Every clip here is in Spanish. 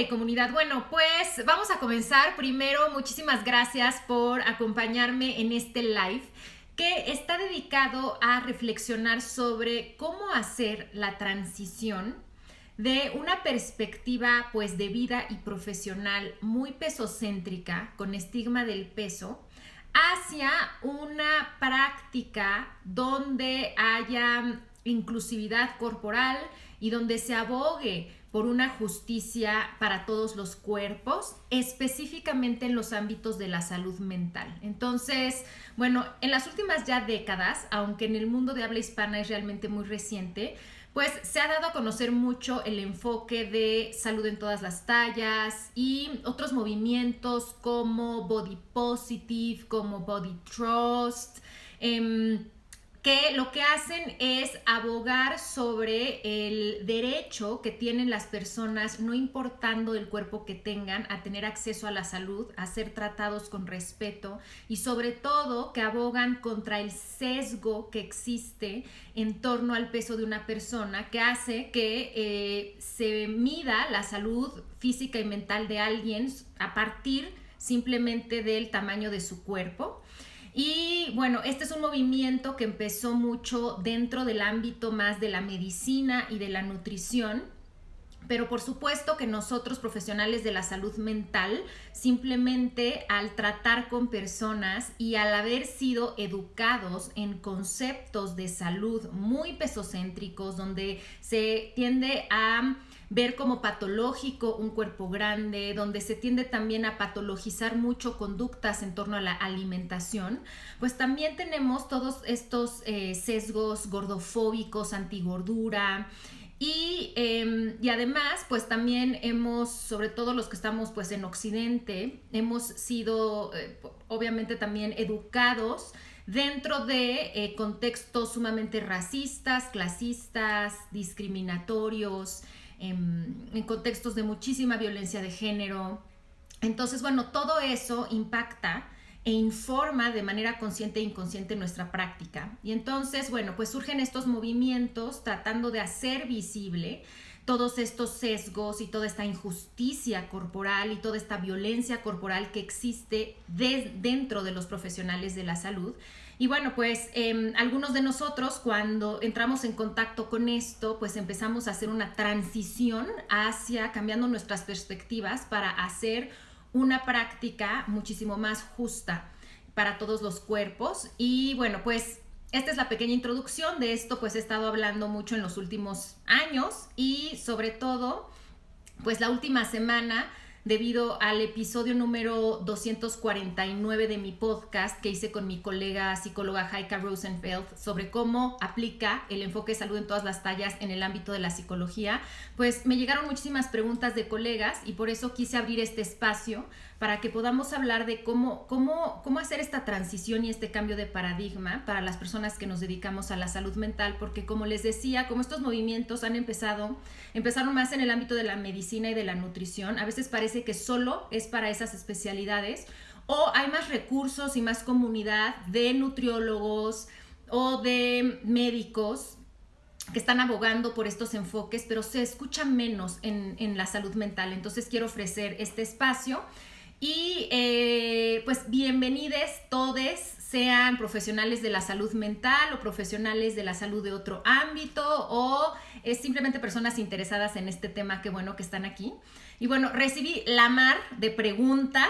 Comunidad. Bueno, pues vamos a comenzar. Primero, muchísimas gracias por acompañarme en este live que está dedicado a reflexionar sobre cómo hacer la transición de una perspectiva pues de vida y profesional muy pesocéntrica, con estigma del peso, hacia una práctica donde haya inclusividad corporal y donde se abogue por una justicia para todos los cuerpos, específicamente en los ámbitos de la salud mental. Entonces, bueno, en las últimas ya décadas, aunque en el mundo de habla hispana es realmente muy reciente, pues se ha dado a conocer mucho el enfoque de salud en todas las tallas y otros movimientos como body positive, como body trust, que lo que hacen es abogar sobre el derecho que tienen las personas, no importando el cuerpo que tengan, a tener acceso a la salud, a ser tratados con respeto y sobre todo que abogan contra el sesgo que existe en torno al peso de una persona, que hace que se mida la salud física y mental de alguien a partir simplemente del tamaño de su cuerpo. Y bueno, este es un movimiento que empezó mucho dentro del ámbito más de la medicina y de la nutrición, pero por supuesto que nosotros, profesionales de la salud mental, simplemente al tratar con personas y al haber sido educados en conceptos de salud muy pesocéntricos, donde se tiende a ver como patológico un cuerpo grande, donde se tiende también a patologizar mucho conductas en torno a la alimentación, pues también tenemos todos estos sesgos gordofóbicos, antigordura. Y además, pues también hemos, sobre todo los que estamos pues en Occidente, hemos sido obviamente también educados dentro de contextos sumamente racistas, clasistas, discriminatorios, en contextos de muchísima violencia de género. Entonces, bueno, todo eso impacta e informa de manera consciente e inconsciente nuestra práctica. Y entonces, bueno, pues surgen estos movimientos tratando de hacer visible todos estos sesgos y toda esta injusticia corporal y toda esta violencia corporal que existe dentro de los profesionales de la salud. Y bueno, pues algunos de nosotros cuando entramos en contacto con esto, pues empezamos a hacer una transición hacia cambiando nuestras perspectivas para hacer una práctica muchísimo más justa para todos los cuerpos. Y bueno, pues esta es la pequeña introducción. De esto pues he estado hablando mucho en los últimos años y sobre todo pues la última semana, debido al episodio número 249 de mi podcast que hice con mi colega psicóloga Heike Rosenfeld sobre cómo aplica el enfoque de salud en todas las tallas en el ámbito de la psicología, pues me llegaron muchísimas preguntas de colegas y por eso quise abrir este espacio para que podamos hablar de cómo hacer esta transición y este cambio de paradigma para las personas que nos dedicamos a la salud mental, porque como les decía, como estos movimientos empezaron más en el ámbito de la medicina y de la nutrición, a veces parece que solo es para esas especialidades, o hay más recursos y más comunidad de nutriólogos o de médicos que están abogando por estos enfoques, pero se escucha menos en la salud mental. Entonces quiero ofrecer este espacio y pues bienvenidos todes, sean profesionales de la salud mental o profesionales de la salud de otro ámbito o simplemente personas interesadas en este tema. Qué bueno que están aquí. Y bueno, recibí la mar de preguntas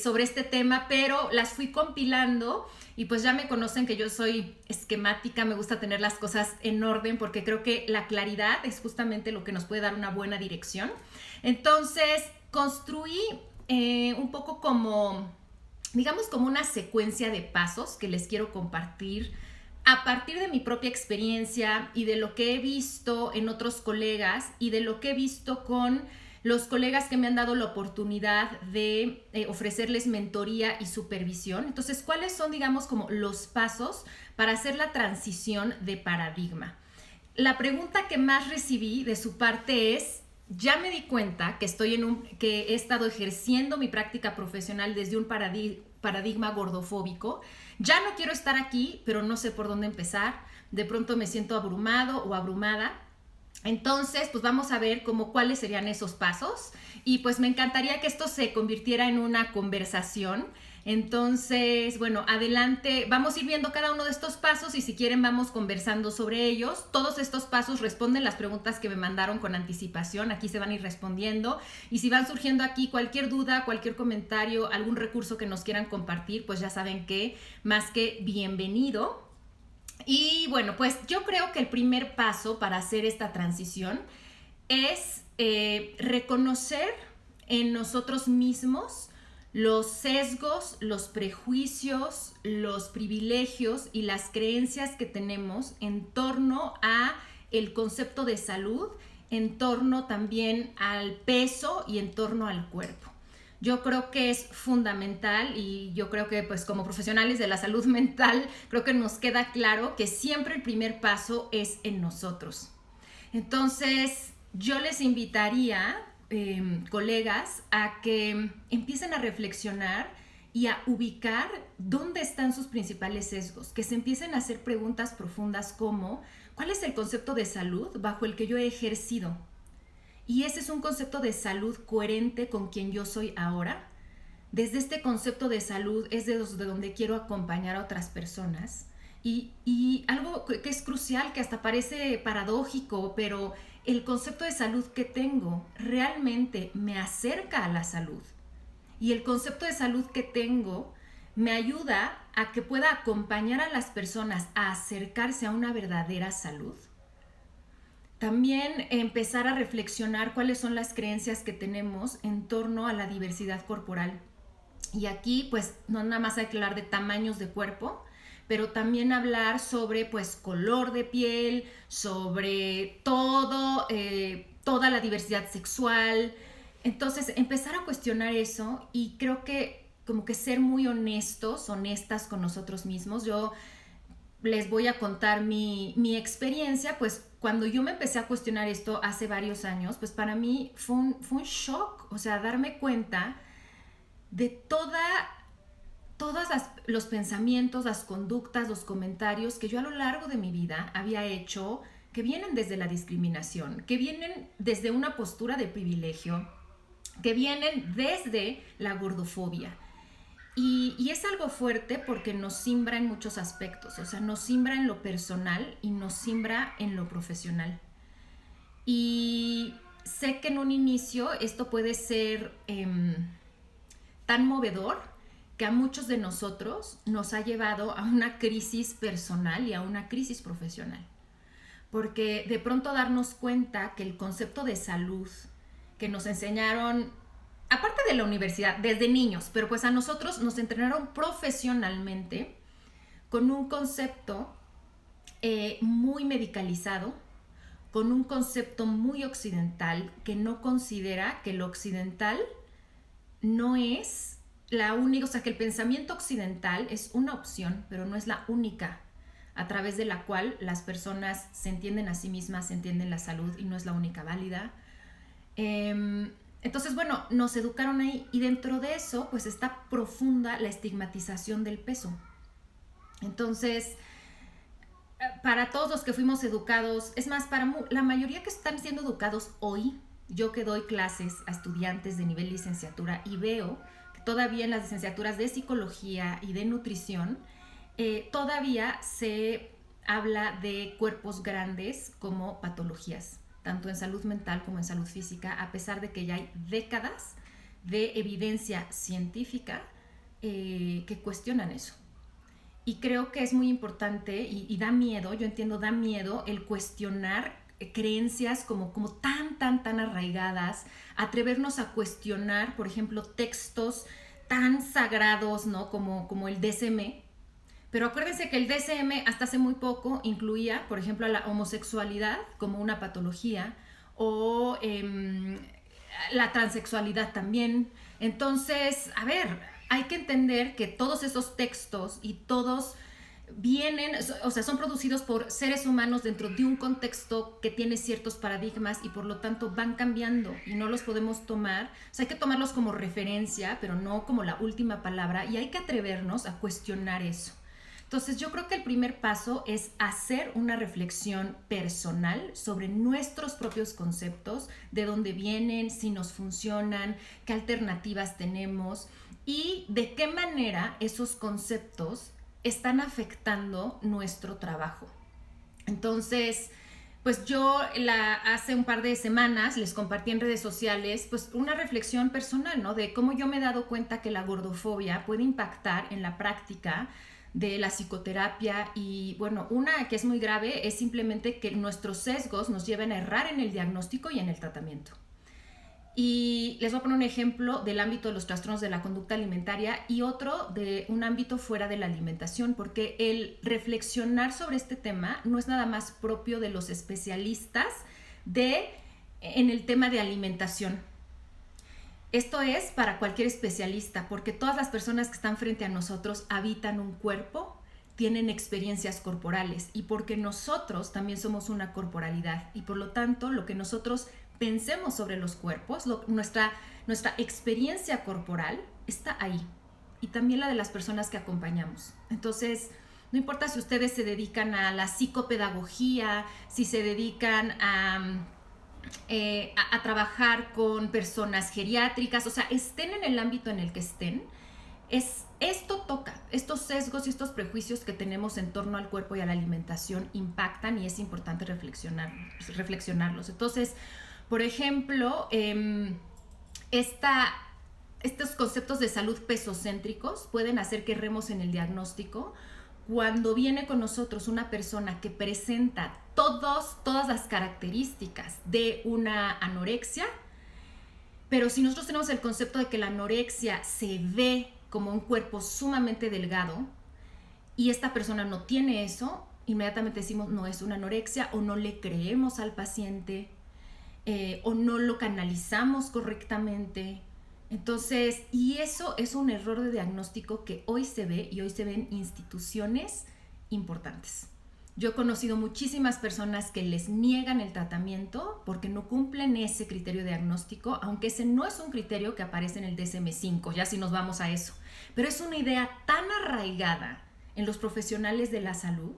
sobre este tema, pero las fui compilando y pues ya me conocen que yo soy esquemática, me gusta tener las cosas en orden porque creo que la claridad es justamente lo que nos puede dar una buena dirección. Entonces, construí un poco como, digamos, como una secuencia de pasos que les quiero compartir a partir de mi propia experiencia y de lo que he visto en otros colegas y de lo que he visto con los colegas que me han dado la oportunidad de ofrecerles mentoría y supervisión. Entonces, ¿cuáles son, digamos, como los pasos para hacer la transición de paradigma? La pregunta que más recibí de su parte es: ya me di cuenta que que he estado ejerciendo mi práctica profesional desde un paradigma gordofóbico. Ya no quiero estar aquí, pero no sé por dónde empezar. De pronto me siento abrumado o abrumada. Entonces, pues vamos a ver como cuáles serían esos pasos y pues me encantaría que esto se convirtiera en una conversación. Entonces, bueno, adelante, vamos a ir viendo cada uno de estos pasos y si quieren vamos conversando sobre ellos. Todos estos pasos responden las preguntas que me mandaron con anticipación, aquí se van a ir respondiendo y si van surgiendo aquí cualquier duda, cualquier comentario, algún recurso que nos quieran compartir, pues ya saben que más que bienvenido. Y bueno, pues yo creo que el primer paso para hacer esta transición es reconocer en nosotros mismos los sesgos, los prejuicios, los privilegios y las creencias que tenemos en torno a el concepto de salud, en torno también al peso y en torno al cuerpo. Yo creo que es fundamental y yo creo que pues como profesionales de la salud mental creo que nos queda claro que siempre el primer paso es en nosotros. Entonces yo les invitaría, colegas, a que empiecen a reflexionar y a ubicar dónde están sus principales sesgos, que se empiecen a hacer preguntas profundas como ¿cuál es el concepto de salud bajo el que yo he ejercido? Y ese es un concepto de salud coherente con quien yo soy ahora. Desde este concepto de salud es de donde quiero acompañar a otras personas. Y algo que es crucial, que hasta parece paradójico, pero el concepto de salud que tengo realmente me acerca a la salud. Y el concepto de salud que tengo me ayuda a que pueda acompañar a las personas a acercarse a una verdadera salud. También empezar a reflexionar cuáles son las creencias que tenemos en torno a la diversidad corporal. Y aquí pues no nada más hay que hablar de tamaños de cuerpo, pero también hablar sobre pues color de piel, sobre todo, toda la diversidad sexual. Entonces empezar a cuestionar eso y creo que como que ser muy honestos, honestas con nosotros mismos. Yo les voy a contar mi experiencia, pues cuando yo me empecé a cuestionar esto hace varios años, pues para mí fue un shock, o sea, darme cuenta de todos los pensamientos, las conductas, los comentarios que yo a lo largo de mi vida había hecho, que vienen desde la discriminación, que vienen desde una postura de privilegio, que vienen desde la gordofobia. Y es algo fuerte porque nos simbra en muchos aspectos, o sea, nos simbra en lo personal y nos simbra en lo profesional. Y sé que en un inicio esto puede ser tan movedor que a muchos de nosotros nos ha llevado a una crisis personal y a una crisis profesional. Porque de pronto darnos cuenta que el concepto de salud que nos enseñaron, aparte de la universidad, desde niños, pero pues a nosotros nos entrenaron profesionalmente con un concepto muy medicalizado, con un concepto muy occidental que no considera que lo occidental no es la única, o sea, que el pensamiento occidental es una opción, pero no es la única a través de la cual las personas se entienden a sí mismas, se entienden la salud y no es la única válida. Entonces, bueno, nos educaron ahí y dentro de eso, pues está profunda la estigmatización del peso. Entonces, para todos los que fuimos educados, es más, para la mayoría que están siendo educados hoy, yo que doy clases a estudiantes de nivel licenciatura y veo que todavía en las licenciaturas de psicología y de nutrición, todavía se habla de cuerpos grandes como patologías, tanto en salud mental como en salud física, a pesar de que ya hay décadas de evidencia científica que cuestionan eso. Y creo que es muy importante y da miedo, yo entiendo, da miedo el cuestionar creencias como tan arraigadas, atrevernos a cuestionar, por ejemplo, textos tan sagrados, ¿no? como el DSM. Pero acuérdense que el DSM hasta hace muy poco incluía, por ejemplo, a la homosexualidad como una patología o la transexualidad también. Entonces, a ver, hay que entender que todos esos textos y todos vienen, o sea, son producidos por seres humanos dentro de un contexto que tiene ciertos paradigmas y por lo tanto van cambiando y no los podemos tomar, o sea, hay que tomarlos como referencia, pero no como la última palabra y hay que atrevernos a cuestionar eso. Entonces yo creo que el primer paso es hacer una reflexión personal sobre nuestros propios conceptos, de dónde vienen, si nos funcionan, qué alternativas tenemos y de qué manera esos conceptos están afectando nuestro trabajo. Entonces, pues yo hace un par de semanas les compartí en redes sociales pues una reflexión personal, ¿no? De cómo yo me he dado cuenta que la gordofobia puede impactar en la práctica de la psicoterapia y bueno, una que es muy grave es simplemente que nuestros sesgos nos lleven a errar en el diagnóstico y en el tratamiento. Y les voy a poner un ejemplo del ámbito de los trastornos de la conducta alimentaria y otro de un ámbito fuera de la alimentación, porque el reflexionar sobre este tema no es nada más propio de los especialistas en el tema de alimentación. Esto es para cualquier especialista, porque todas las personas que están frente a nosotros habitan un cuerpo, tienen experiencias corporales y porque nosotros también somos una corporalidad y por lo tanto lo que nosotros pensemos sobre los cuerpos, nuestra experiencia corporal está ahí y también la de las personas que acompañamos. Entonces, no importa si ustedes se dedican a la psicopedagogía, si se dedican a trabajar con personas geriátricas, o sea, estén en el ámbito en el que estén, esto toca, estos sesgos y estos prejuicios que tenemos en torno al cuerpo y a la alimentación impactan y es importante reflexionarlos. Entonces, por ejemplo, estos conceptos de salud pesocéntricos pueden hacer que erremos en el diagnóstico cuando viene con nosotros una persona que presenta todas las características de una anorexia, pero si nosotros tenemos el concepto de que la anorexia se ve como un cuerpo sumamente delgado y esta persona no tiene eso, inmediatamente decimos no es una anorexia o no le creemos al paciente o no lo canalizamos correctamente. Entonces, y eso es un error de diagnóstico que hoy se ve y hoy se ve en instituciones importantes. Yo he conocido muchísimas personas que les niegan el tratamiento porque no cumplen ese criterio diagnóstico, aunque ese no es un criterio que aparece en el DSM-5, ya si nos vamos a eso. Pero es una idea tan arraigada en los profesionales de la salud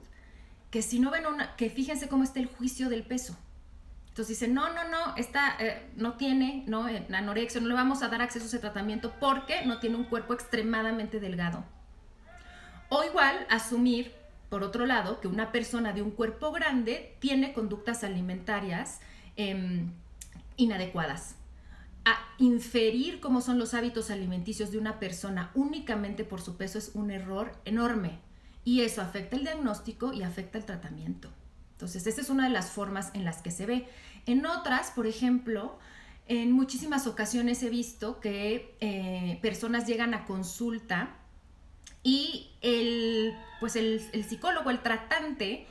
que si no ven que fíjense cómo está el juicio del peso. Entonces dicen, no, esta no tiene anorexia, no le vamos a dar acceso a ese tratamiento porque no tiene un cuerpo extremadamente delgado. O igual asumir, por otro lado, que una persona de un cuerpo grande tiene conductas alimentarias inadecuadas. A inferir cómo son los hábitos alimenticios de una persona únicamente por su peso es un error enorme y eso afecta el diagnóstico y afecta el tratamiento. Entonces, esa es una de las formas en las que se ve. En otras, por ejemplo, en muchísimas ocasiones he visto que personas llegan a consulta y el psicólogo, el tratante,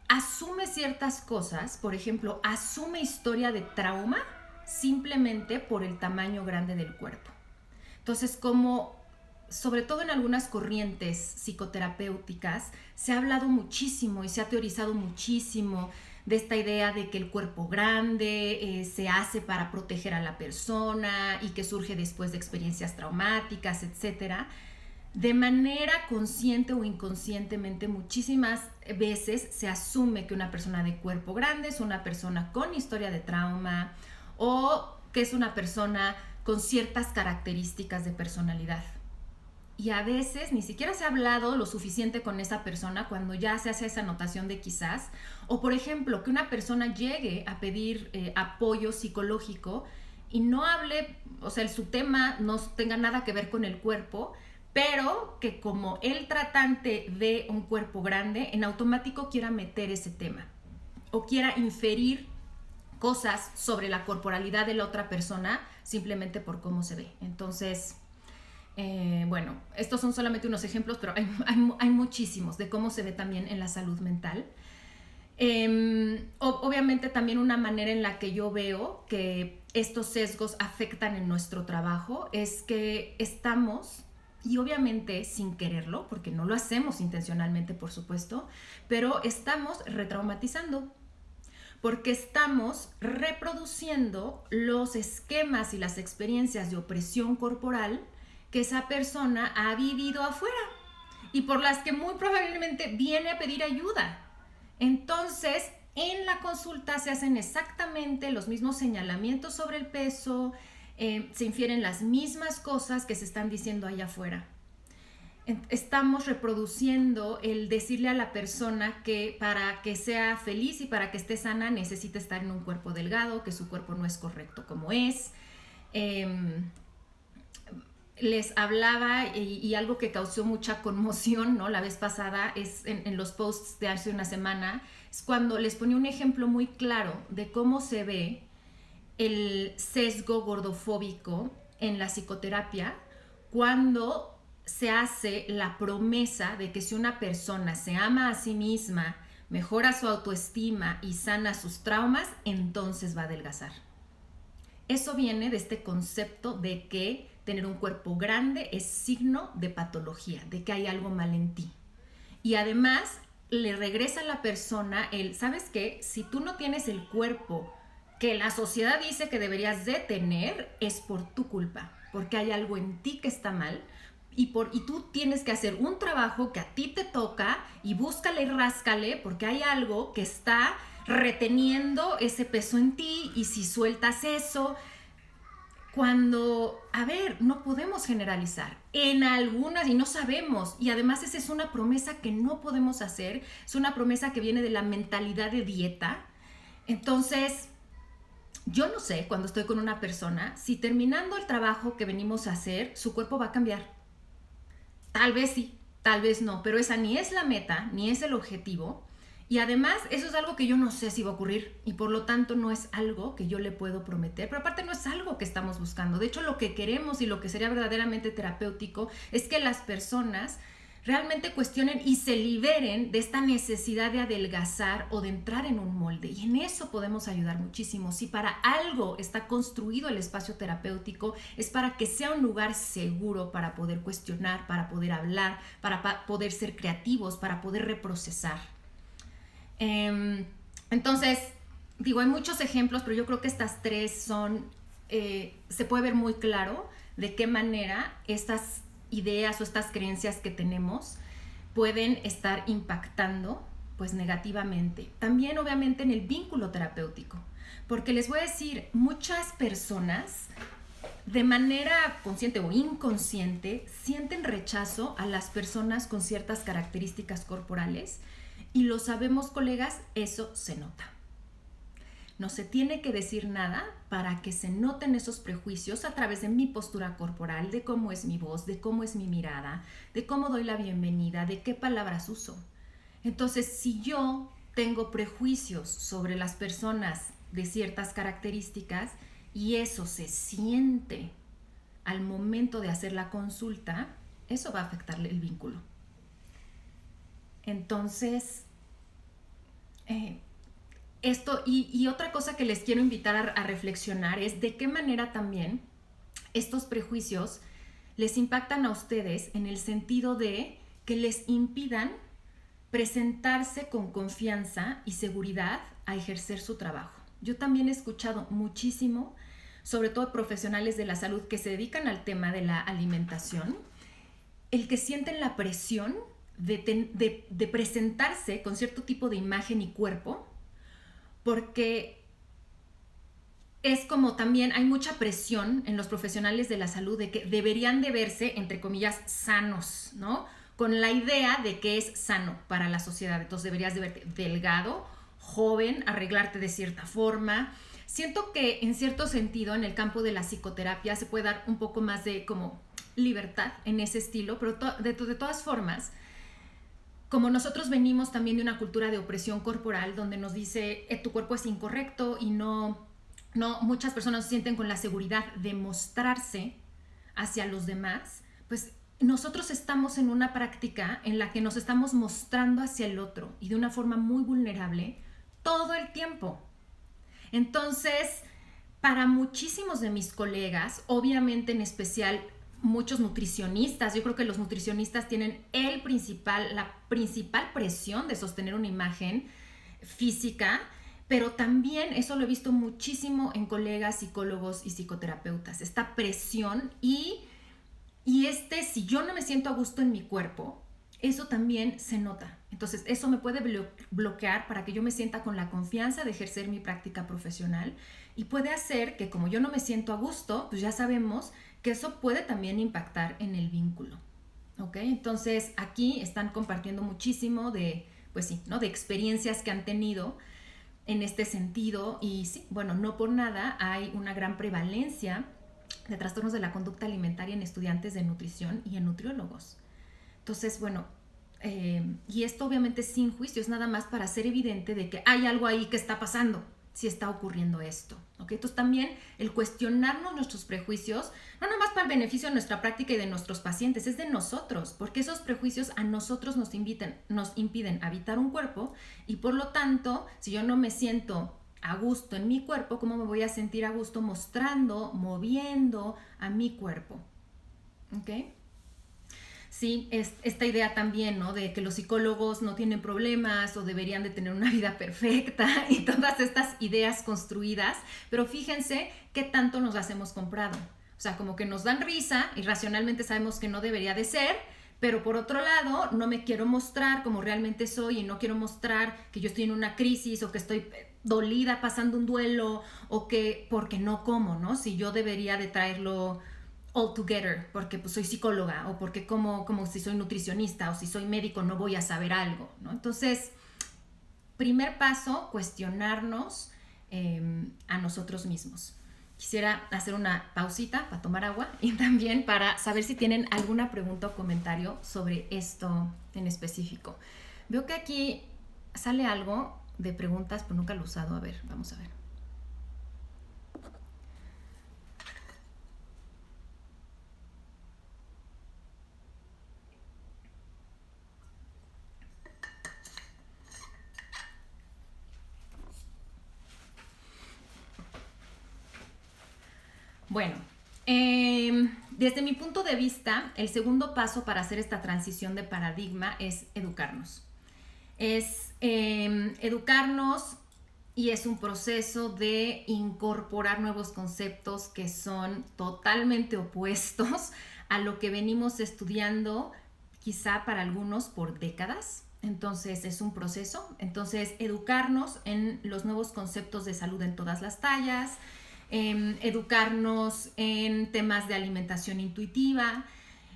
asume ciertas cosas, por ejemplo, asume historia de trauma simplemente por el tamaño grande del cuerpo. Entonces, como sobre todo en algunas corrientes psicoterapéuticas, se ha hablado muchísimo y se ha teorizado muchísimo de esta idea de que el cuerpo grande se hace para proteger a la persona y que surge después de experiencias traumáticas, etc. De manera consciente o inconscientemente, muchísimas veces se asume que una persona de cuerpo grande es una persona con historia de trauma o que es una persona con ciertas características de personalidad. Y a veces ni siquiera se ha hablado lo suficiente con esa persona cuando ya se hace esa anotación de quizás. O por ejemplo, que una persona llegue a pedir apoyo psicológico y no hable, o sea, su tema no tenga nada que ver con el cuerpo, pero que como el tratante ve un cuerpo grande, en automático quiera meter ese tema o quiera inferir cosas sobre la corporalidad de la otra persona simplemente por cómo se ve. Entonces, bueno, estos son solamente unos ejemplos, pero hay muchísimos de cómo se ve también en la salud mental. Obviamente también una manera en la que yo veo que estos sesgos afectan en nuestro trabajo es que estamos, y obviamente sin quererlo, porque no lo hacemos intencionalmente, por supuesto, pero estamos retraumatizando, porque estamos reproduciendo los esquemas y las experiencias de opresión corporal que esa persona ha vivido afuera y por las que muy probablemente viene a pedir ayuda. Entonces, en la consulta se hacen exactamente los mismos señalamientos sobre el peso, se infieren las mismas cosas que se están diciendo allá afuera. Estamos reproduciendo el decirle a la persona que para que sea feliz y para que esté sana necesita estar en un cuerpo delgado, que su cuerpo no es correcto como es. Les hablaba y algo que causó mucha conmoción, ¿no? La vez pasada es en los posts de hace una semana, es cuando les ponía un ejemplo muy claro de cómo se ve el sesgo gordofóbico en la psicoterapia cuando se hace la promesa de que si una persona se ama a sí misma, mejora su autoestima y sana sus traumas, entonces va a adelgazar. Eso viene de este concepto de que tener un cuerpo grande es signo de patología, de que hay algo mal en ti. Y además le regresa a la persona el, ¿sabes qué? Si tú no tienes el cuerpo que la sociedad dice que deberías de tener, es por tu culpa, porque hay algo en ti que está mal y tú tienes que hacer un trabajo que a ti te toca y búscale y ráscale porque hay algo que está reteniendo ese peso en ti y si sueltas eso, cuando, a ver, no podemos generalizar en algunas y no sabemos y además esa es una promesa que no podemos hacer, es una promesa que viene de la mentalidad de dieta. Entonces, yo no sé cuando estoy con una persona si terminando el trabajo que venimos a hacer, su cuerpo va a cambiar. Tal vez sí, tal vez no, pero esa ni es la meta, ni es el objetivo. Y además, eso es algo que yo no sé si va a ocurrir y por lo tanto no es algo que yo le puedo prometer, pero aparte no es algo que estamos buscando. De hecho, lo que queremos y lo que sería verdaderamente terapéutico es que las personas realmente cuestionen y se liberen de esta necesidad de adelgazar o de entrar en un molde. Y en eso podemos ayudar muchísimo. Si para algo está construido el espacio terapéutico, es para que sea un lugar seguro para poder cuestionar, para poder hablar, para poder ser creativos, para poder reprocesar. Entonces, digo, hay muchos ejemplos, pero yo creo que estas tres son, se puede ver muy claro de qué manera estas ideas o estas creencias que tenemos pueden estar impactando pues negativamente. También obviamente en el vínculo terapéutico, porque les voy a decir, muchas personas de manera consciente o inconsciente sienten rechazo a las personas con ciertas características corporales. Y lo sabemos, colegas, eso se nota. No se tiene que decir nada para que se noten esos prejuicios a través de mi postura corporal, de cómo es mi voz, de cómo es mi mirada, de cómo doy la bienvenida, de qué palabras uso. Entonces, si yo tengo prejuicios sobre las personas de ciertas características y eso se siente al momento de hacer la consulta, eso va a afectarle el vínculo. Entonces, esto y otra cosa que les quiero invitar a reflexionar es de qué manera también estos prejuicios les impactan a ustedes en el sentido de que les impidan presentarse con confianza y seguridad a ejercer su trabajo. Yo también he escuchado muchísimo, sobre todo profesionales de la salud que se dedican al tema de la alimentación, el que sienten la presión de presentarse con cierto tipo de imagen y cuerpo, porque es como también hay mucha presión en los profesionales de la salud de que deberían de verse, entre comillas, sanos, ¿no? Con la idea de que es sano para la sociedad. Entonces deberías de verte delgado, joven, arreglarte de cierta forma. Siento que en cierto sentido en el campo de la psicoterapia se puede dar un poco más de como libertad en ese estilo, pero de todas formas, como nosotros venimos también de una cultura de opresión corporal donde nos dice tu cuerpo es incorrecto y no muchas personas se sienten con la seguridad de mostrarse hacia los demás, pues nosotros estamos en una práctica en la que nos estamos mostrando hacia el otro y de una forma muy vulnerable todo el tiempo. Entonces, para muchísimos de mis colegas, obviamente en especial muchos nutricionistas, yo creo que los nutricionistas tienen la principal presión de sostener una imagen física, pero también eso lo he visto muchísimo en colegas psicólogos y psicoterapeutas, esta presión y si yo no me siento a gusto en mi cuerpo, eso también se nota. Entonces, eso me puede bloquear para que yo me sienta con la confianza de ejercer mi práctica profesional y puede hacer que como yo no me siento a gusto, pues ya sabemos que eso puede también impactar en el vínculo. ¿Ok? Entonces, aquí están compartiendo muchísimo de, pues sí, ¿no? De experiencias que han tenido en este sentido y sí, bueno, no por nada hay una gran prevalencia de trastornos de la conducta alimentaria en estudiantes de nutrición y en nutriólogos. Entonces, bueno, y esto obviamente sin juicio, es nada más para hacer evidente de que hay algo ahí que está pasando, si está ocurriendo esto. ¿Okay? Entonces también el cuestionarnos nuestros prejuicios, no nada más para el beneficio de nuestra práctica y de nuestros pacientes, es de nosotros, porque esos prejuicios a nosotros nos impiden habitar un cuerpo y por lo tanto, si yo no me siento a gusto en mi cuerpo, ¿cómo me voy a sentir a gusto mostrando, moviendo a mi cuerpo? ¿Ok? Sí, es esta idea también, ¿no? De que los psicólogos no tienen problemas o deberían de tener una vida perfecta y todas estas ideas construidas, pero fíjense qué tanto nos las hemos comprado. O sea, como que nos dan risa y racionalmente sabemos que no debería de ser, pero por otro lado, no me quiero mostrar como realmente soy y no quiero mostrar que yo estoy en una crisis o que estoy dolida pasando un duelo o que porque no como, ¿no? Si yo debería de traerlo all together, porque pues soy psicóloga o porque como si soy nutricionista o si soy médico no voy a saber algo, ¿no? Entonces, primer paso, cuestionarnos a nosotros mismos. Quisiera hacer una pausita para tomar agua y también para saber si tienen alguna pregunta o comentario sobre esto en específico. Veo que aquí sale algo de preguntas, pero nunca lo he usado. A ver, vamos a ver. Bueno, desde mi punto de vista, el segundo paso para hacer esta transición de paradigma es educarnos. Es educarnos y es un proceso de incorporar nuevos conceptos que son totalmente opuestos a lo que venimos estudiando, quizá para algunos por décadas. Entonces es un proceso. Entonces educarnos en los nuevos conceptos de salud en todas las tallas, educarnos en temas de alimentación intuitiva,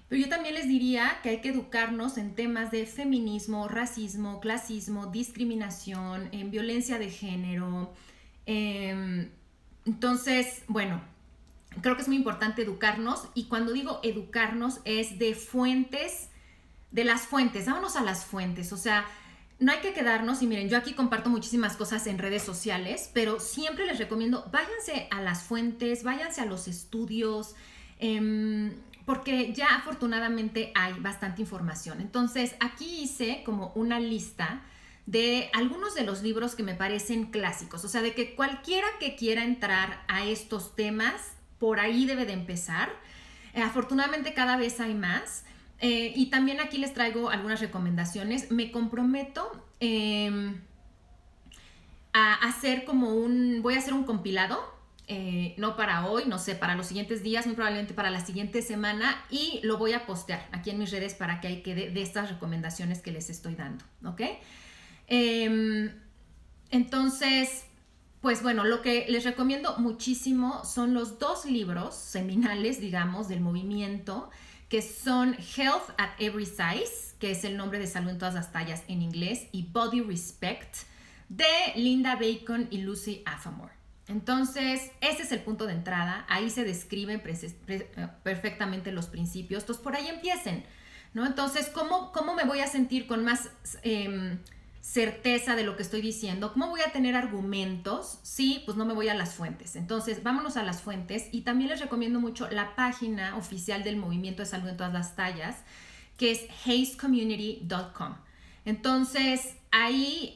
pero yo también les diría que hay que educarnos en temas de feminismo, racismo, clasismo, discriminación, en violencia de género. Entonces, bueno, creo que es muy importante educarnos y cuando digo educarnos es de fuentes, de las fuentes, vámonos a las fuentes, o sea, no hay que quedarnos, y miren, yo aquí comparto muchísimas cosas en redes sociales, pero siempre les recomiendo, váyanse a las fuentes, váyanse a los estudios, porque ya afortunadamente hay bastante información. Entonces, aquí hice como una lista de algunos de los libros que me parecen clásicos, o sea, de que cualquiera que quiera entrar a estos temas, por ahí debe de empezar. Afortunadamente cada vez hay más. Y también aquí les traigo algunas recomendaciones. Me comprometo a hacer voy a hacer un compilado, no para hoy, no sé, para los siguientes días, muy probablemente para la siguiente semana, y lo voy a postear aquí en mis redes para que ahí quede de estas recomendaciones que les estoy dando, ¿ok? Entonces, pues bueno, lo que les recomiendo muchísimo son los dos libros seminales, digamos, del movimiento, que son Health at Every Size, que es el nombre de salud en todas las tallas en inglés, y Body Respect, de Linda Bacon y Lucy Aphmore. Entonces, ese es el punto de entrada, ahí se describen perfectamente los principios, entonces por ahí empiecen, ¿no? Entonces, ¿cómo me voy a sentir con más certeza de lo que estoy diciendo? ¿Cómo voy a tener argumentos? Sí, pues no me voy a las fuentes. Entonces, vámonos a las fuentes y también les recomiendo mucho la página oficial del Movimiento de Salud en todas las tallas, que es hazecommunity.com. Entonces, ahí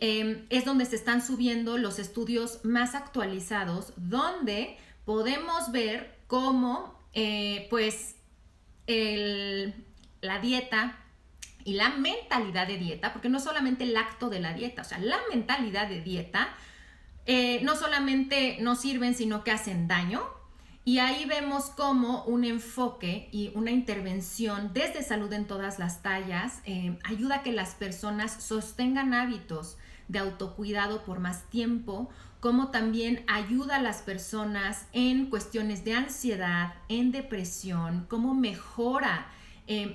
es donde se están subiendo los estudios más actualizados, donde podemos ver cómo, la dieta y la mentalidad de dieta, porque no solamente el acto de la dieta, o sea, la mentalidad de dieta, no solamente no sirven, sino que hacen daño. Y ahí vemos cómo un enfoque y una intervención desde salud en todas las tallas ayuda a que las personas sostengan hábitos de autocuidado por más tiempo, como también ayuda a las personas en cuestiones de ansiedad, en depresión, cómo mejora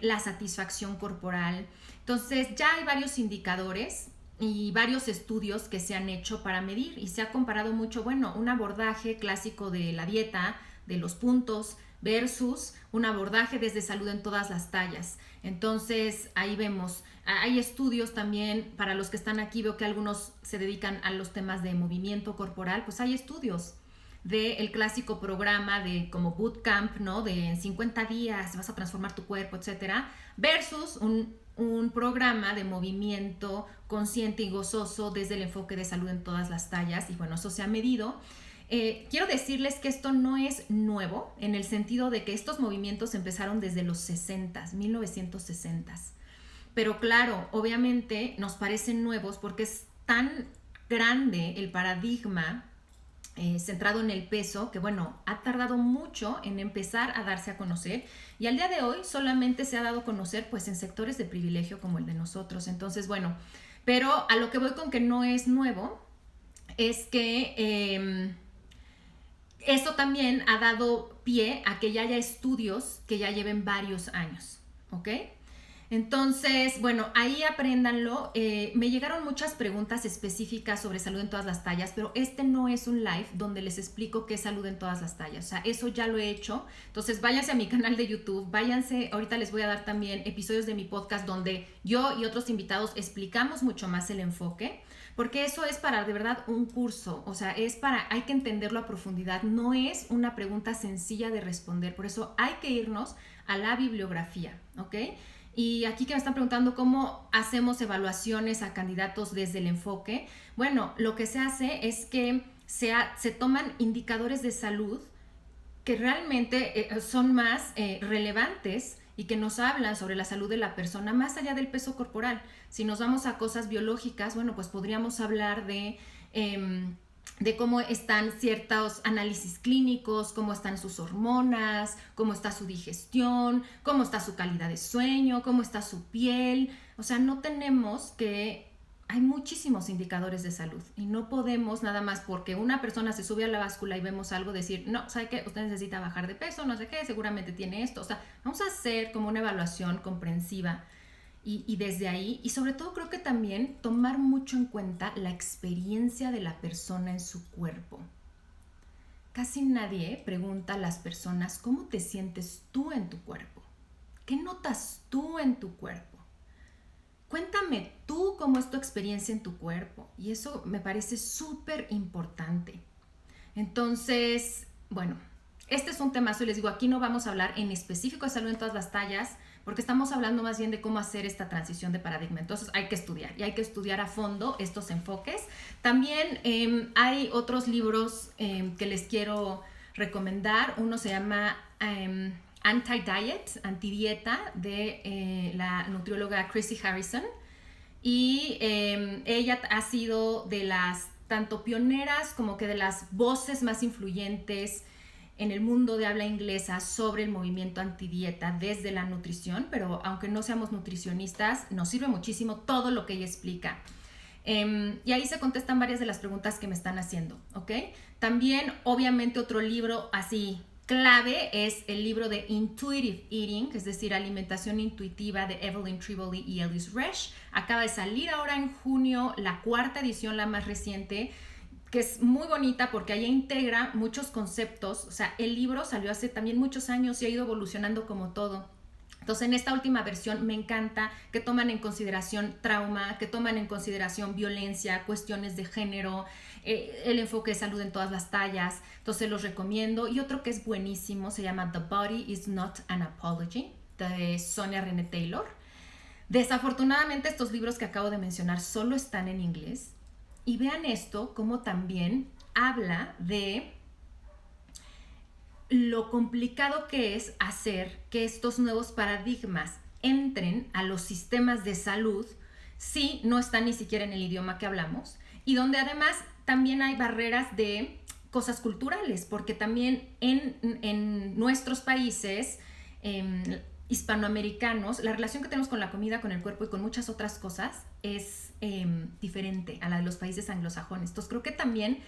la satisfacción corporal. Entonces ya hay varios indicadores y varios estudios que se han hecho para medir y se ha comparado mucho, bueno, un abordaje clásico de la dieta, de los puntos, versus un abordaje desde salud en todas las tallas. Entonces ahí vemos, hay estudios también, para los que están aquí veo que algunos se dedican a los temas de movimiento corporal, pues hay estudios del clásico programa de como bootcamp, ¿no? De en 50 días vas a transformar tu cuerpo, etcétera, versus un programa de movimiento consciente y gozoso desde el enfoque de salud en todas las tallas, y bueno, eso se ha medido. Quiero decirles que esto no es nuevo, en el sentido de que estos movimientos empezaron desde los 60s, 1960s. Pero claro, obviamente nos parecen nuevos porque es tan grande el paradigma centrado en el peso, que bueno, ha tardado mucho en empezar a darse a conocer, y al día de hoy solamente se ha dado a conocer pues en sectores de privilegio como el de nosotros. Entonces bueno, pero a lo que voy con que no es nuevo es que esto también ha dado pie a que ya haya estudios que ya lleven varios años, ¿ok? Entonces, bueno, ahí apréndanlo. Me llegaron muchas preguntas específicas sobre salud en todas las tallas, pero este no es un live donde les explico qué es salud en todas las tallas. O sea, eso ya lo he hecho. Entonces, váyanse a mi canal de YouTube, váyanse, ahorita les voy a dar también episodios de mi podcast donde yo y otros invitados explicamos mucho más el enfoque, porque eso es para de verdad un curso. O sea, hay que entenderlo a profundidad. No es una pregunta sencilla de responder, por eso hay que irnos a la bibliografía, ¿ok? Y aquí que me están preguntando cómo hacemos evaluaciones a candidatos desde el enfoque. Bueno, lo que se hace es que se toman indicadores de salud que realmente son más relevantes y que nos hablan sobre la salud de la persona más allá del peso corporal. Si nos vamos a cosas biológicas, bueno, pues podríamos hablar de cómo están ciertos análisis clínicos, cómo están sus hormonas, cómo está su digestión, cómo está su calidad de sueño, cómo está su piel. O sea, no tenemos que... Hay muchísimos indicadores de salud y no podemos nada más porque una persona se sube a la báscula y vemos algo decir, no, ¿sabe qué? Usted necesita bajar de peso, no sé qué, seguramente tiene esto. O sea, vamos a hacer como una evaluación comprensiva y desde ahí, y sobre todo creo que también tomar mucho en cuenta la experiencia de la persona en su cuerpo. Casi nadie pregunta a las personas cómo te sientes tú en tu cuerpo, qué notas tú en tu cuerpo. Cuéntame tú cómo es tu experiencia en tu cuerpo, y eso me parece súper importante. Entonces, bueno, este es un temazo y les digo, aquí no vamos a hablar en específico de salud en todas las tallas, porque estamos hablando más bien de cómo hacer esta transición de paradigma. Entonces hay que estudiar y hay que estudiar a fondo estos enfoques. También hay otros libros que les quiero recomendar. Uno se llama Anti-Diet, Antidieta, de la nutrióloga Chrissy Harrison. Y ella ha sido de las tanto pioneras como que de las voces más influyentes en el mundo de habla inglesa sobre el movimiento antidieta desde la nutrición, pero aunque no seamos nutricionistas, nos sirve muchísimo todo lo que ella explica. Y ahí se contestan varias de las preguntas que me están haciendo, ¿ok? También, obviamente, otro libro así clave es el libro de Intuitive Eating, es decir, Alimentación Intuitiva, de Evelyn Tribole y Ellis Resch. Acaba de salir ahora en junio la 4ª edición, la más reciente, que es muy bonita porque ahí integra muchos conceptos. O sea, el libro salió hace también muchos años y ha ido evolucionando como todo. Entonces, en esta última versión me encanta que toman en consideración trauma, que toman en consideración violencia, cuestiones de género, el enfoque de salud en todas las tallas. Entonces, los recomiendo. Y otro que es buenísimo se llama The Body is Not an Apology, de Sonia Renee Taylor. Desafortunadamente, estos libros que acabo de mencionar solo están en inglés. Y vean esto, como también habla de lo complicado que es hacer que estos nuevos paradigmas entren a los sistemas de salud si no están ni siquiera en el idioma que hablamos, y donde además también hay barreras de cosas culturales, porque también en nuestros países hispanoamericanos, la relación que tenemos con la comida, con el cuerpo y con muchas otras cosas es diferente a la de los países anglosajones. Entonces creo que también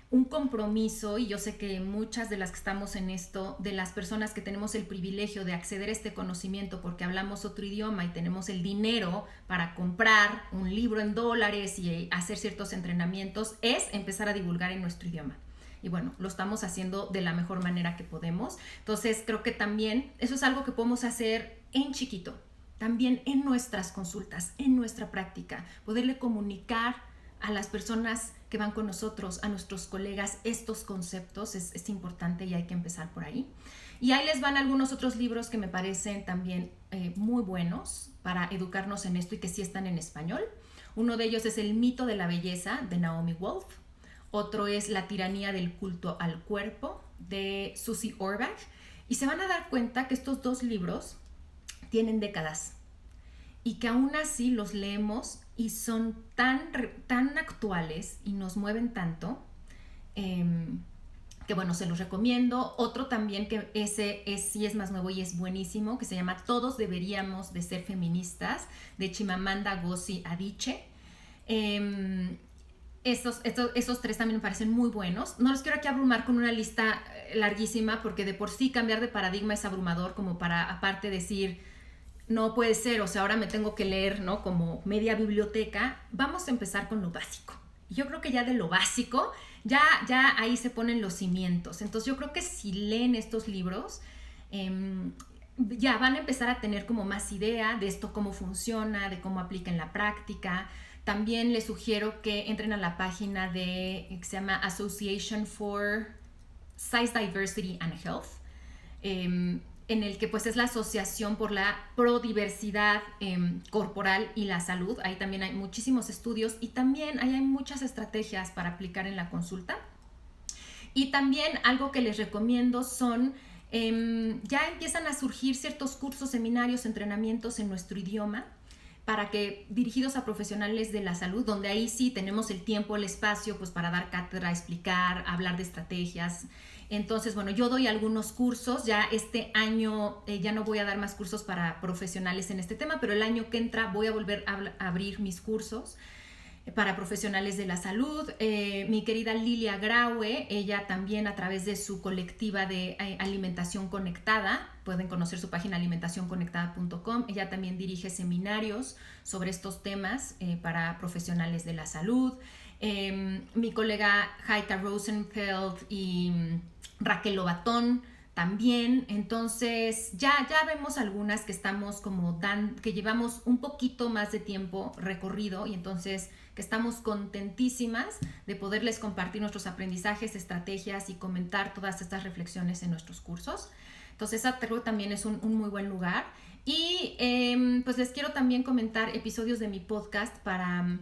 un compromiso, y yo sé que muchas de las que estamos en esto, de las personas que tenemos el privilegio de acceder a este conocimiento porque hablamos otro idioma y tenemos el dinero para comprar un libro en dólares y hacer ciertos entrenamientos, es empezar a divulgar en nuestro idioma. Y bueno, lo estamos haciendo de la mejor manera que podemos. Entonces creo que también eso es algo que podemos hacer en chiquito, también en nuestras consultas, en nuestra práctica, poderle comunicar a las personas que van con nosotros, a nuestros colegas, estos conceptos es importante y hay que empezar por ahí. Y ahí les van algunos otros libros que me parecen también muy buenos para educarnos en esto y que sí están en español. Uno de ellos es El mito de la belleza, de Naomi Wolf. Otro es La tiranía del culto al cuerpo, de Susie Orbach. Y se van a dar cuenta que estos dos libros tienen décadas y que aún así los leemos y son tan actuales y nos mueven tanto que bueno, se los recomiendo. Otro también que ese sí es más nuevo y es buenísimo, que se llama Todos deberíamos de ser feministas, de Chimamanda Ngozi Adichie. Esos tres también me parecen muy buenos. No los quiero aquí abrumar con una lista larguísima porque de por sí cambiar de paradigma es abrumador, como para aparte decir no puede ser, o sea, ahora me tengo que leer, ¿no? Como media biblioteca. Vamos a empezar con lo básico. Yo creo que ya de lo básico, ya ahí se ponen los cimientos. Entonces yo creo que si leen estos libros, ya van a empezar a tener como más idea de esto, cómo funciona, de cómo aplica en la práctica. También les sugiero que entren a la página que se llama Association for Size Diversity and Health, en el que pues es la Asociación por la Prodiversidad Corporal y la Salud. Ahí también hay muchísimos estudios y también ahí hay muchas estrategias para aplicar en la consulta. Y también algo que les recomiendo son, ya empiezan a surgir ciertos cursos, seminarios, entrenamientos en nuestro idioma, para que dirigidos a profesionales de la salud, donde ahí sí tenemos el tiempo, el espacio, pues para dar cátedra, explicar, hablar de estrategias. Entonces, bueno, yo doy algunos cursos, ya este año ya no voy a dar más cursos para profesionales en este tema, pero el año que entra voy a volver a abrir mis cursos para profesionales de la salud. Mi querida Lilia Graue, ella también a través de su colectiva de alimentación conectada, pueden conocer su página alimentacionconectada.com, ella también dirige seminarios sobre estos temas para profesionales de la salud. Mi colega Heike Rosenfeld y Raquel Lobatón también. Entonces ya vemos algunas que estamos como que llevamos un poquito más de tiempo recorrido y entonces que estamos contentísimas de poderles compartir nuestros aprendizajes, estrategias y comentar todas estas reflexiones en nuestros cursos. Entonces esa creo también es un muy buen lugar. Y pues les quiero también comentar episodios de mi podcast para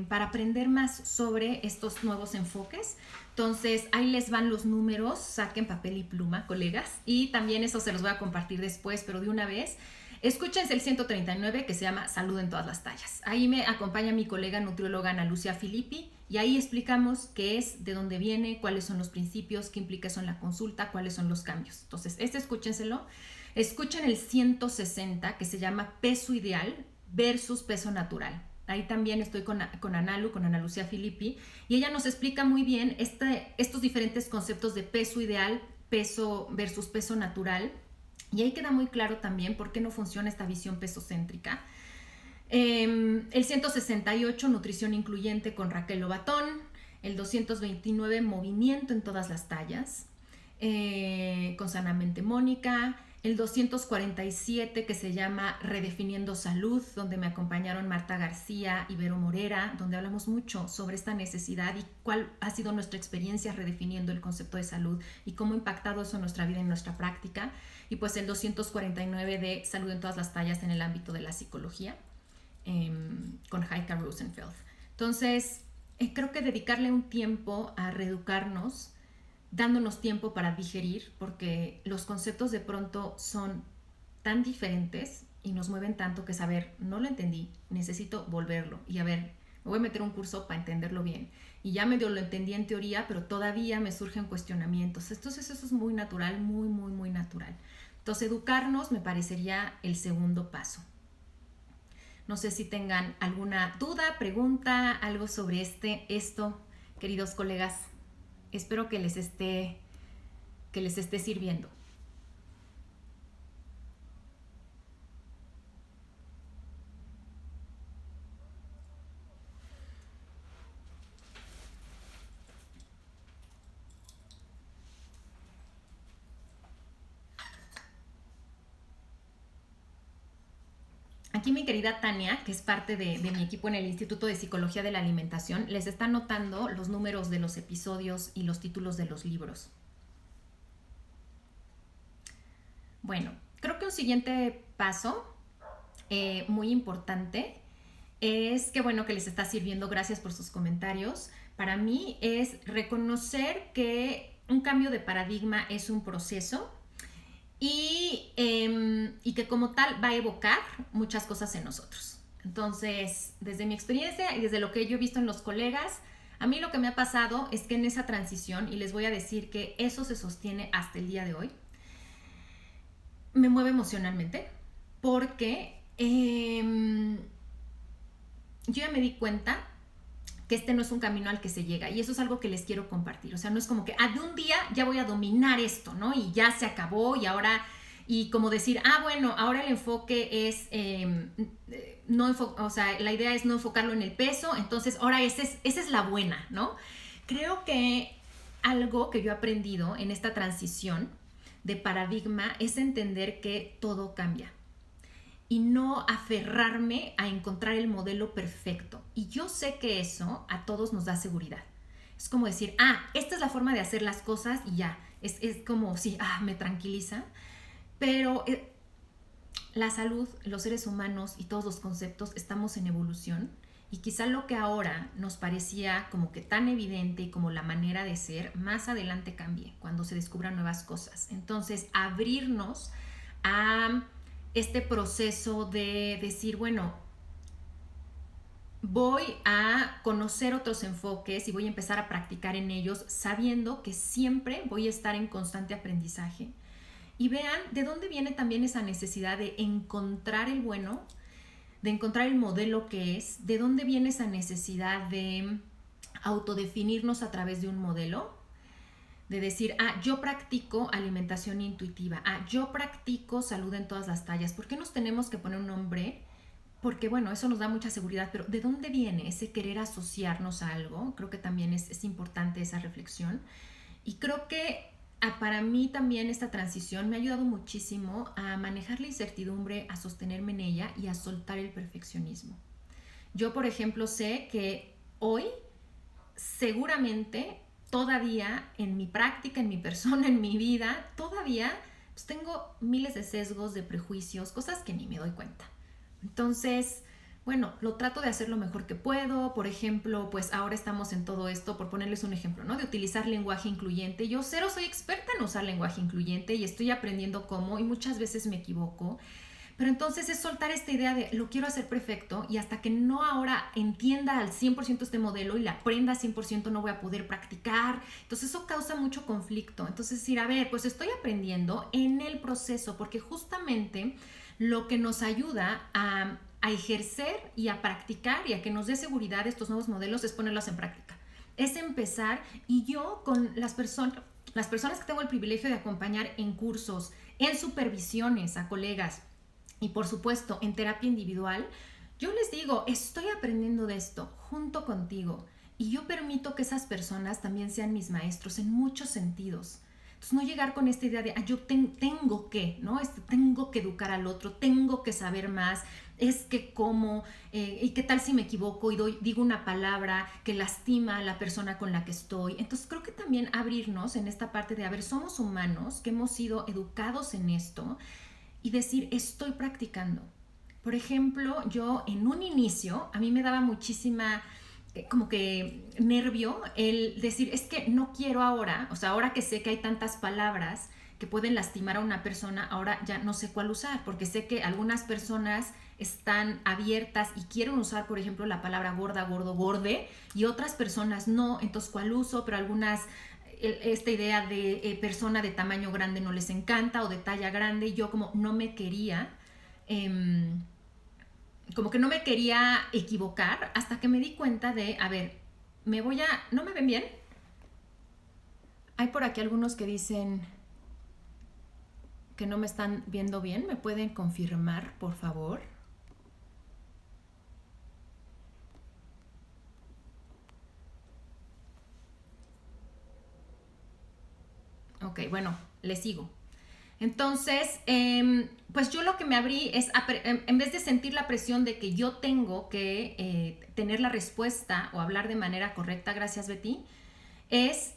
aprender más sobre estos nuevos enfoques. Entonces ahí les van los números, saquen papel y pluma, colegas, y también eso se los voy a compartir después, pero de una vez. Escúchense el 139 que se llama Salud en todas las tallas. Ahí me acompaña mi colega nutrióloga Ana Lucia Filippi y ahí explicamos qué es, de dónde viene, cuáles son los principios, qué implica eso en la consulta, cuáles son los cambios. Entonces, escúchenselo. Escuchen el 160 que se llama Peso ideal versus peso natural. Ahí también estoy con Ana Lucia Filippi, y ella nos explica muy bien estos diferentes conceptos de peso ideal, peso versus peso natural, y ahí queda muy claro también por qué no funciona esta visión pesocéntrica. El 168, nutrición incluyente con Raquel Lobatón. El 229, movimiento en todas las tallas, con Sanamente Mónica. El 247 que se llama Redefiniendo Salud, donde me acompañaron Marta García y Vero Morera, donde hablamos mucho sobre esta necesidad y cuál ha sido nuestra experiencia redefiniendo el concepto de salud y cómo ha impactado eso en nuestra vida y en nuestra práctica. Y pues el 249 de Salud en todas las tallas en el ámbito de la psicología, con Heike Rosenfeld. Entonces, creo que dedicarle un tiempo a reeducarnos, dándonos tiempo para digerir, porque los conceptos de pronto son tan diferentes y nos mueven tanto que saber, no lo entendí, necesito volverlo y a ver me voy a meter un curso para entenderlo bien. Y ya medio lo entendí en teoría, pero todavía me surgen cuestionamientos. Entonces eso es muy natural, muy, muy, muy natural. Entonces educarnos me parecería el segundo paso. No sé si tengan alguna duda, pregunta, algo sobre esto, queridos colegas. Espero que les esté sirviendo. Aquí mi querida Tania, que es parte de mi equipo en el Instituto de Psicología de la Alimentación, les está anotando los números de los episodios y los títulos de los libros. Bueno, creo que un siguiente paso muy importante es que bueno que les está sirviendo, gracias por sus comentarios. Para mí es reconocer que un cambio de paradigma es un proceso y que como tal va a evocar muchas cosas en nosotros. Entonces, desde mi experiencia y desde lo que yo he visto en los colegas, a mí lo que me ha pasado es que en esa transición, y les voy a decir que eso se sostiene hasta el día de hoy, me mueve emocionalmente porque yo ya me di cuenta que este no es un camino al que se llega, y eso es algo que les quiero compartir. O sea, no es como que de un día ya voy a dominar esto, ¿no? Y ya se acabó y ahora, y como decir, bueno, ahora el enfoque es, o sea, la idea es no enfocarlo en el peso, entonces ahora esa es la buena, ¿no? Creo que algo que yo he aprendido en esta transición de paradigma es entender que todo cambia y no aferrarme a encontrar el modelo perfecto. Y yo sé que eso a todos nos da seguridad. Es como decir, esta es la forma de hacer las cosas y ya. Es como, sí, me tranquiliza. Pero la salud, los seres humanos y todos los conceptos estamos en evolución. Y quizá lo que ahora nos parecía como que tan evidente y como la manera de ser, más adelante cambie cuando se descubran nuevas cosas. Entonces, abrirnos a este proceso de decir, bueno, voy a conocer otros enfoques y voy a empezar a practicar en ellos, sabiendo que siempre voy a estar en constante aprendizaje. Y vean de dónde viene también esa necesidad de encontrar el bueno, de encontrar el modelo que es, de dónde viene esa necesidad de autodefinirnos a través de un modelo, de decir, yo practico alimentación intuitiva, yo practico salud en todas las tallas. ¿Por qué nos tenemos que poner un nombre? Porque bueno, eso nos da mucha seguridad, pero ¿de dónde viene ese querer asociarnos a algo? Creo que también es importante esa reflexión. Y creo que para mí también esta transición me ha ayudado muchísimo a manejar la incertidumbre, a sostenerme en ella y a soltar el perfeccionismo. Yo, por ejemplo, sé que hoy seguramente todavía en mi práctica, en mi persona, en mi vida, todavía pues tengo miles de sesgos, de prejuicios, cosas que ni me doy cuenta. Entonces, bueno, lo trato de hacer lo mejor que puedo. Por ejemplo, pues ahora estamos en todo esto, por ponerles un ejemplo, ¿no? De utilizar lenguaje incluyente. Yo cero soy experta en usar lenguaje incluyente y estoy aprendiendo cómo, y muchas veces me equivoco. Pero entonces es soltar esta idea de lo quiero hacer perfecto, y hasta que no ahora entienda al 100% este modelo y la aprenda al 100% no voy a poder practicar. Entonces eso causa mucho conflicto. Entonces decir, pues estoy aprendiendo en el proceso, porque justamente lo que nos ayuda a ejercer y a practicar y a que nos dé seguridad estos nuevos modelos es ponerlos en práctica. Es empezar, y yo con las personas que tengo el privilegio de acompañar en cursos, en supervisiones a colegas, y por supuesto en terapia individual, yo les digo, estoy aprendiendo de esto junto contigo, y yo permito que esas personas también sean mis maestros en muchos sentidos. Entonces no llegar con esta idea de yo tengo que, ¿no? Tengo que educar al otro, tengo que saber más, es que cómo, y qué tal si me equivoco y digo una palabra que lastima a la persona con la que estoy. Entonces creo que también abrirnos en esta parte de, somos humanos que hemos sido educados en esto, y decir, estoy practicando. Por ejemplo, yo en un inicio, a mí me daba muchísima como que nervio el decir, es que no quiero ahora, o sea, ahora que sé que hay tantas palabras que pueden lastimar a una persona, ahora ya no sé cuál usar, porque sé que algunas personas están abiertas y quieren usar, por ejemplo, la palabra gorda, gordo, gorde, y otras personas no, entonces cuál uso, pero algunas esta idea de persona de tamaño grande no les encanta o de talla grande, y yo como no me quería, como que no me quería equivocar hasta que me di cuenta de, a ver, ¿no me ven bien? Hay por aquí algunos que dicen que no me están viendo bien, ¿me pueden confirmar, por favor? Ok, bueno, les sigo. Entonces, pues yo lo que me abrí es, en vez de sentir la presión de que yo tengo que tener la respuesta o hablar de manera correcta, gracias Betty, es,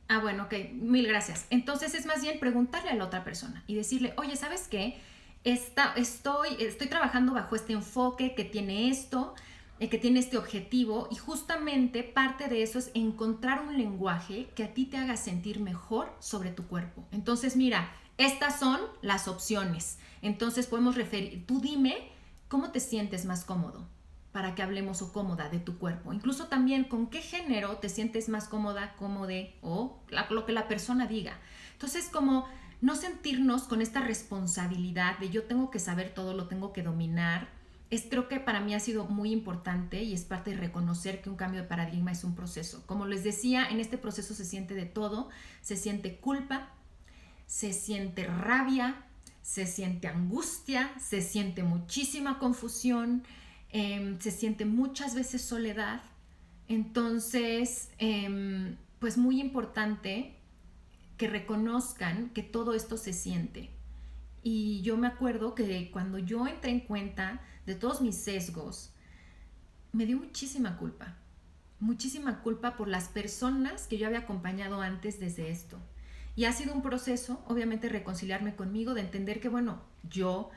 bueno, ok, mil gracias. Entonces es más bien preguntarle a la otra persona y decirle, oye, ¿sabes qué? Estoy trabajando bajo este enfoque que tiene esto, que tiene este objetivo, y justamente parte de eso es encontrar un lenguaje que a ti te haga sentir mejor sobre tu cuerpo. Entonces, mira, estas son las opciones. Entonces podemos referir, tú dime cómo te sientes más cómodo para que hablemos, o cómoda, de tu cuerpo. Incluso también con qué género te sientes más cómoda, cómode, o lo que la persona diga. Entonces, como no sentirnos con esta responsabilidad de yo tengo que saber todo, lo tengo que dominar, creo que para mí ha sido muy importante, y es parte de reconocer que un cambio de paradigma es un proceso. Como les decía, en este proceso se siente de todo, se siente culpa, se siente rabia, se siente angustia, se siente muchísima confusión, se siente muchas veces soledad. Entonces, pues muy importante que reconozcan que todo esto se siente. Y yo me acuerdo que cuando yo entré en cuenta de todos mis sesgos, me dio muchísima culpa por las personas que yo había acompañado antes desde esto. Y ha sido un proceso, obviamente, reconciliarme conmigo, de entender que, bueno, yo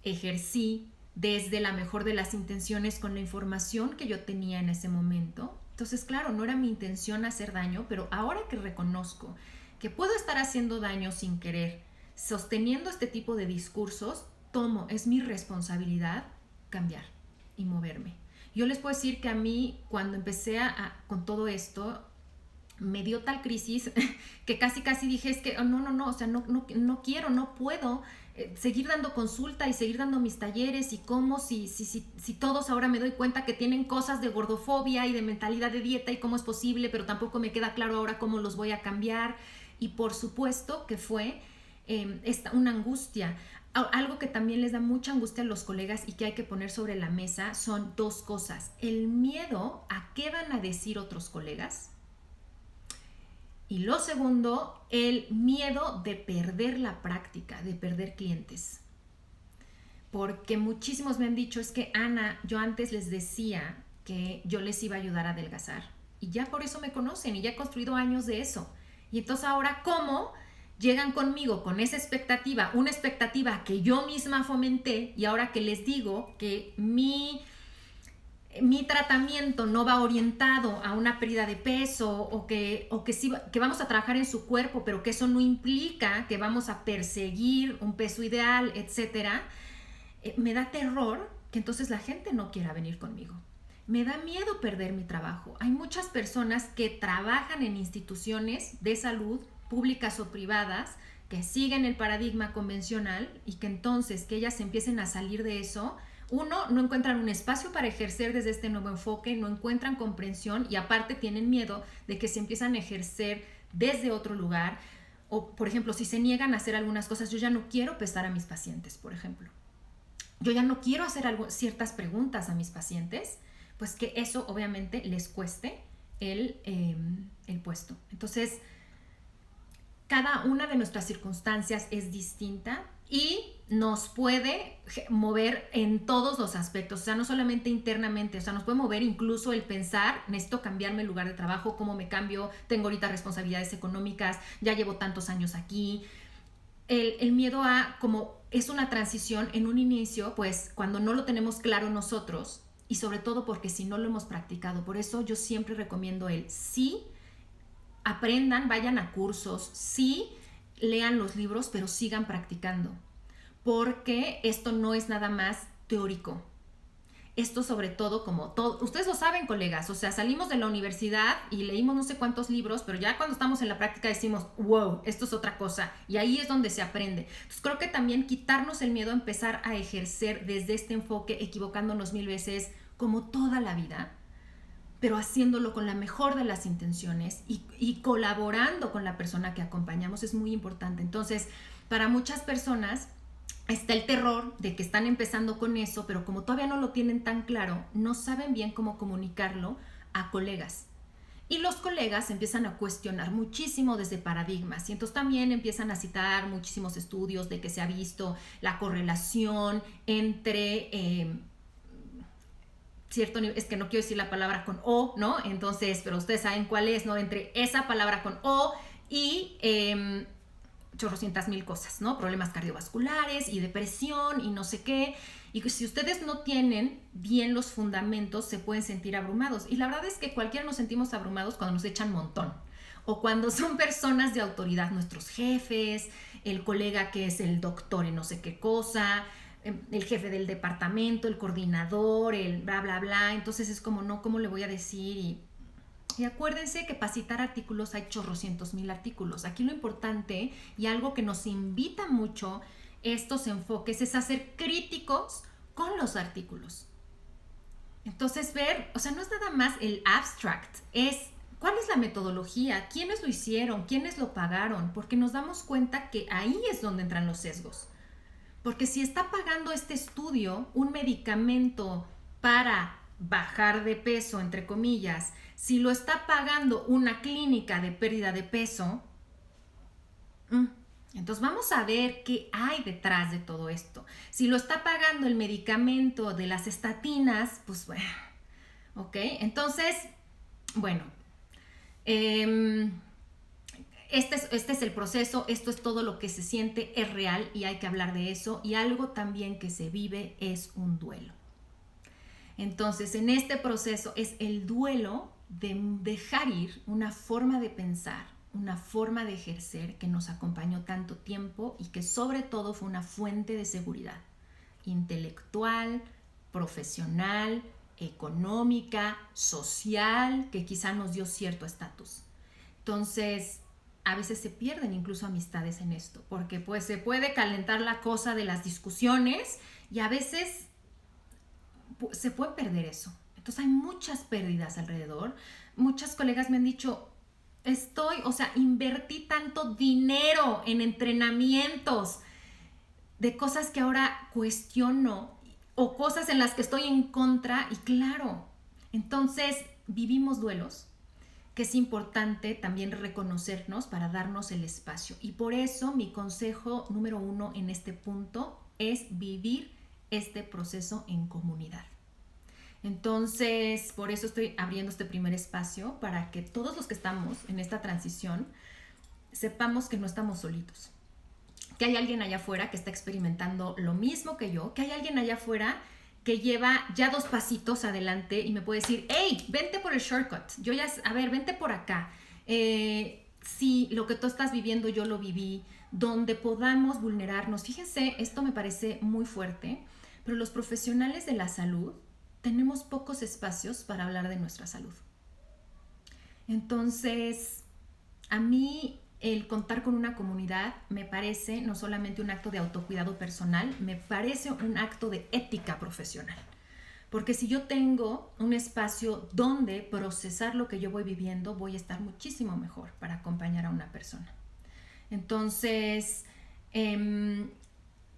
ejercí desde la mejor de las intenciones con la información que yo tenía en ese momento. Entonces, claro, no era mi intención hacer daño, pero ahora que reconozco que puedo estar haciendo daño sin querer, sosteniendo este tipo de discursos, es mi responsabilidad cambiar y moverme. Yo les puedo decir que a mí, cuando empecé con todo esto, me dio tal crisis que casi dije, es que no, o sea, no quiero, no puedo seguir dando consulta y seguir dando mis talleres, y cómo si todos ahora me doy cuenta que tienen cosas de gordofobia y de mentalidad de dieta, y cómo es posible, pero tampoco me queda claro ahora cómo los voy a cambiar. Y por supuesto que fue una angustia. Algo que también les da mucha angustia a los colegas y que hay que poner sobre la mesa son dos cosas: el miedo a qué van a decir otros colegas, y lo segundo, el miedo de perder la práctica, de perder clientes. Porque muchísimos me han dicho, es que Ana, yo antes les decía que yo les iba a ayudar a adelgazar, y ya por eso me conocen, y ya he construido años de eso. Y entonces ahora, ¿cómo llegan conmigo con esa expectativa, una expectativa que yo misma fomenté, y ahora que les digo que mi tratamiento no va orientado a una pérdida de peso, o que sí, que vamos a trabajar en su cuerpo, pero que eso no implica que vamos a perseguir un peso ideal, etcétera? Me da terror que entonces la gente no quiera venir conmigo. Me da miedo perder mi trabajo. Hay muchas personas que trabajan en instituciones de salud, públicas o privadas, que siguen el paradigma convencional, y que entonces que ellas empiecen a salir de eso, no encuentran un espacio para ejercer desde este nuevo enfoque, no encuentran comprensión, y aparte tienen miedo de que se empiezan a ejercer desde otro lugar. O, por ejemplo, si se niegan a hacer algunas cosas, yo ya no quiero pesar a mis pacientes, por ejemplo. Yo ya no quiero hacer ciertas preguntas a mis pacientes, pues que eso obviamente les cueste el puesto. Entonces, cada una de nuestras circunstancias es distinta y nos puede mover en todos los aspectos, o sea, no solamente internamente, o sea, nos puede mover incluso el pensar, necesito cambiarme el lugar de trabajo, cómo me cambio, tengo ahorita responsabilidades económicas, ya llevo tantos años aquí. El miedo a, como es una transición en un inicio, pues cuando no lo tenemos claro nosotros, y sobre todo porque si no lo hemos practicado, por eso yo siempre recomiendo el sí aprendan, vayan a cursos, sí, lean los libros, pero sigan practicando, porque esto no es nada más teórico. Esto sobre todo, como todo, ustedes lo saben, colegas, o sea, salimos de la universidad y leímos no sé cuántos libros, pero ya cuando estamos en la práctica decimos, wow, esto es otra cosa, y ahí es donde se aprende. Entonces creo que también quitarnos el miedo a empezar a ejercer desde este enfoque, equivocándonos 1000 veces, como toda la vida, pero haciéndolo con la mejor de las intenciones y colaborando con la persona que acompañamos es muy importante. Entonces, para muchas personas está el terror de que están empezando con eso, pero como todavía no lo tienen tan claro, no saben bien cómo comunicarlo a colegas. Y los colegas empiezan a cuestionar muchísimo desde paradigmas y entonces también empiezan a citar muchísimos estudios de que se ha visto la correlación entre cierto nivel, es que no quiero decir la palabra con O, ¿no? Entonces, pero ustedes saben cuál es, ¿no? Entre esa palabra con O y chorrocientas mil cosas, ¿no? Problemas cardiovasculares y depresión y no sé qué. Y si ustedes no tienen bien los fundamentos, se pueden sentir abrumados. Y la verdad es que cualquiera nos sentimos abrumados cuando nos echan montón. O cuando son personas de autoridad, nuestros jefes, el colega que es el doctor en no sé qué cosa, el jefe del departamento, el coordinador, el bla, bla, bla. Entonces es como, no, ¿cómo le voy a decir? Y acuérdense que para citar artículos hay chorrocientos mil artículos. Aquí lo importante y algo que nos invita mucho estos enfoques es a ser críticos con los artículos. Entonces ver, o sea, no es nada más el abstract, es cuál es la metodología, quiénes lo hicieron, quiénes lo pagaron, porque nos damos cuenta que ahí es donde entran los sesgos. Porque si está pagando este estudio un medicamento para bajar de peso, entre comillas, si lo está pagando una clínica de pérdida de peso, entonces vamos a ver qué hay detrás de todo esto. Si lo está pagando el medicamento de las estatinas, pues bueno, ok, entonces, bueno, este es el proceso, esto es todo lo que se siente, es real y hay que hablar de eso. Y algo también que se vive es un duelo. Entonces, en este proceso es el duelo de dejar ir una forma de pensar, una forma de ejercer que nos acompañó tanto tiempo y que sobre todo fue una fuente de seguridad intelectual, profesional, económica, social, que quizá nos dio cierto estatus. Entonces, a veces se pierden incluso amistades en esto, porque pues se puede calentar la cosa de las discusiones y a veces se puede perder eso. Entonces hay muchas pérdidas alrededor. Muchas colegas me han dicho, invertí tanto dinero en entrenamientos de cosas que ahora cuestiono o cosas en las que estoy en contra y claro, entonces vivimos duelos que es importante también reconocernos para darnos el espacio. Y por eso mi consejo número 1 en este punto es vivir este proceso en comunidad. Entonces, por eso estoy abriendo este primer espacio para que todos los que estamos en esta transición sepamos que no estamos solitos. Que hay alguien allá afuera que está experimentando lo mismo que yo, que hay alguien allá afuera que lleva ya 2 pasitos adelante y me puede decir, hey, vente por el shortcut, vente por acá. Sí, lo que tú estás viviendo yo lo viví, donde podamos vulnerarnos. Fíjense, esto me parece muy fuerte, pero los profesionales de la salud tenemos pocos espacios para hablar de nuestra salud. Entonces, a mí el contar con una comunidad me parece no solamente un acto de autocuidado personal, me parece un acto de ética profesional. Porque si yo tengo un espacio donde procesar lo que yo voy viviendo, voy a estar muchísimo mejor para acompañar a una persona. Entonces,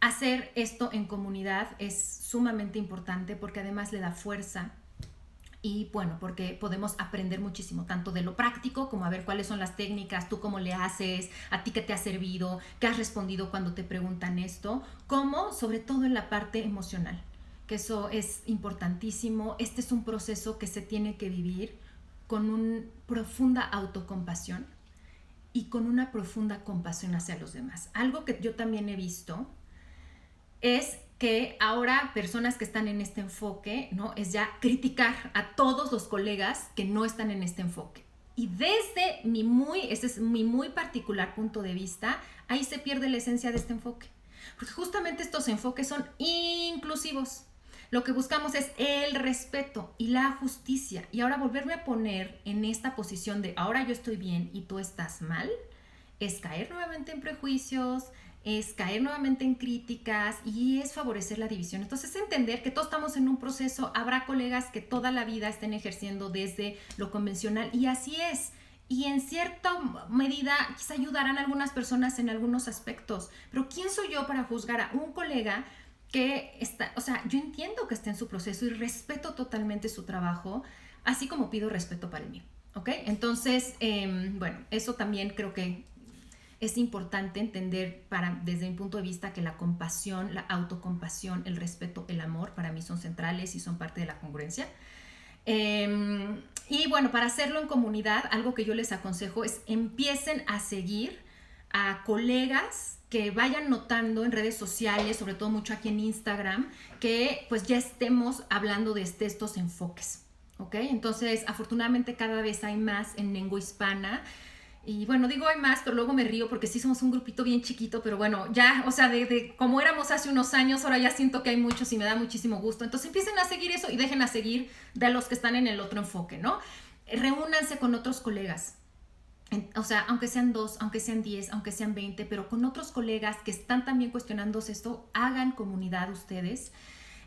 hacer esto en comunidad es sumamente importante porque además le da fuerza. Y bueno, porque podemos aprender muchísimo, tanto de lo práctico, como a ver cuáles son las técnicas, tú cómo le haces, a ti qué te ha servido, qué has respondido cuando te preguntan esto, como sobre todo en la parte emocional, que eso es importantísimo. Este es un proceso que se tiene que vivir con una profunda autocompasión y con una profunda compasión hacia los demás. Algo que yo también he visto es que ahora personas que están en este enfoque, ¿no? Es ya criticar a todos los colegas que no están en este enfoque. Y desde este es mi muy particular punto de vista, ahí se pierde la esencia de este enfoque. Porque justamente estos enfoques son inclusivos. Lo que buscamos es el respeto y la justicia. Y ahora volverme a poner en esta posición de ahora yo estoy bien y tú estás mal, es caer nuevamente en prejuicios, es caer nuevamente en críticas y es favorecer la división. Entonces, entender que todos estamos en un proceso, habrá colegas que toda la vida estén ejerciendo desde lo convencional y así es. Y en cierta medida quizá ayudarán a algunas personas en algunos aspectos, pero ¿quién soy yo para juzgar a un colega que está, o sea, yo entiendo que está en su proceso y respeto totalmente su trabajo, así como pido respeto para el mío, ¿ok? Entonces, bueno, eso también creo que es importante entender desde mi punto de vista que la compasión, la autocompasión, el respeto, el amor para mí son centrales y son parte de la congruencia. Y bueno, para hacerlo en comunidad, algo que yo les aconsejo es empiecen a seguir a colegas que vayan notando en redes sociales, sobre todo mucho aquí en Instagram, que pues ya estemos hablando de estos enfoques, ¿ok? Entonces, afortunadamente cada vez hay más en lengua hispana. Y bueno, digo hay más, pero luego me río porque sí somos un grupito bien chiquito, pero bueno, ya, o sea, de como éramos hace unos años, ahora ya siento que hay muchos y me da muchísimo gusto. Entonces empiecen a seguir eso y dejen a seguir de los que están en el otro enfoque, ¿no? Reúnanse con otros colegas. O sea, aunque sean 2, aunque sean 10, aunque sean 20, pero con otros colegas que están también cuestionándose esto, hagan comunidad ustedes,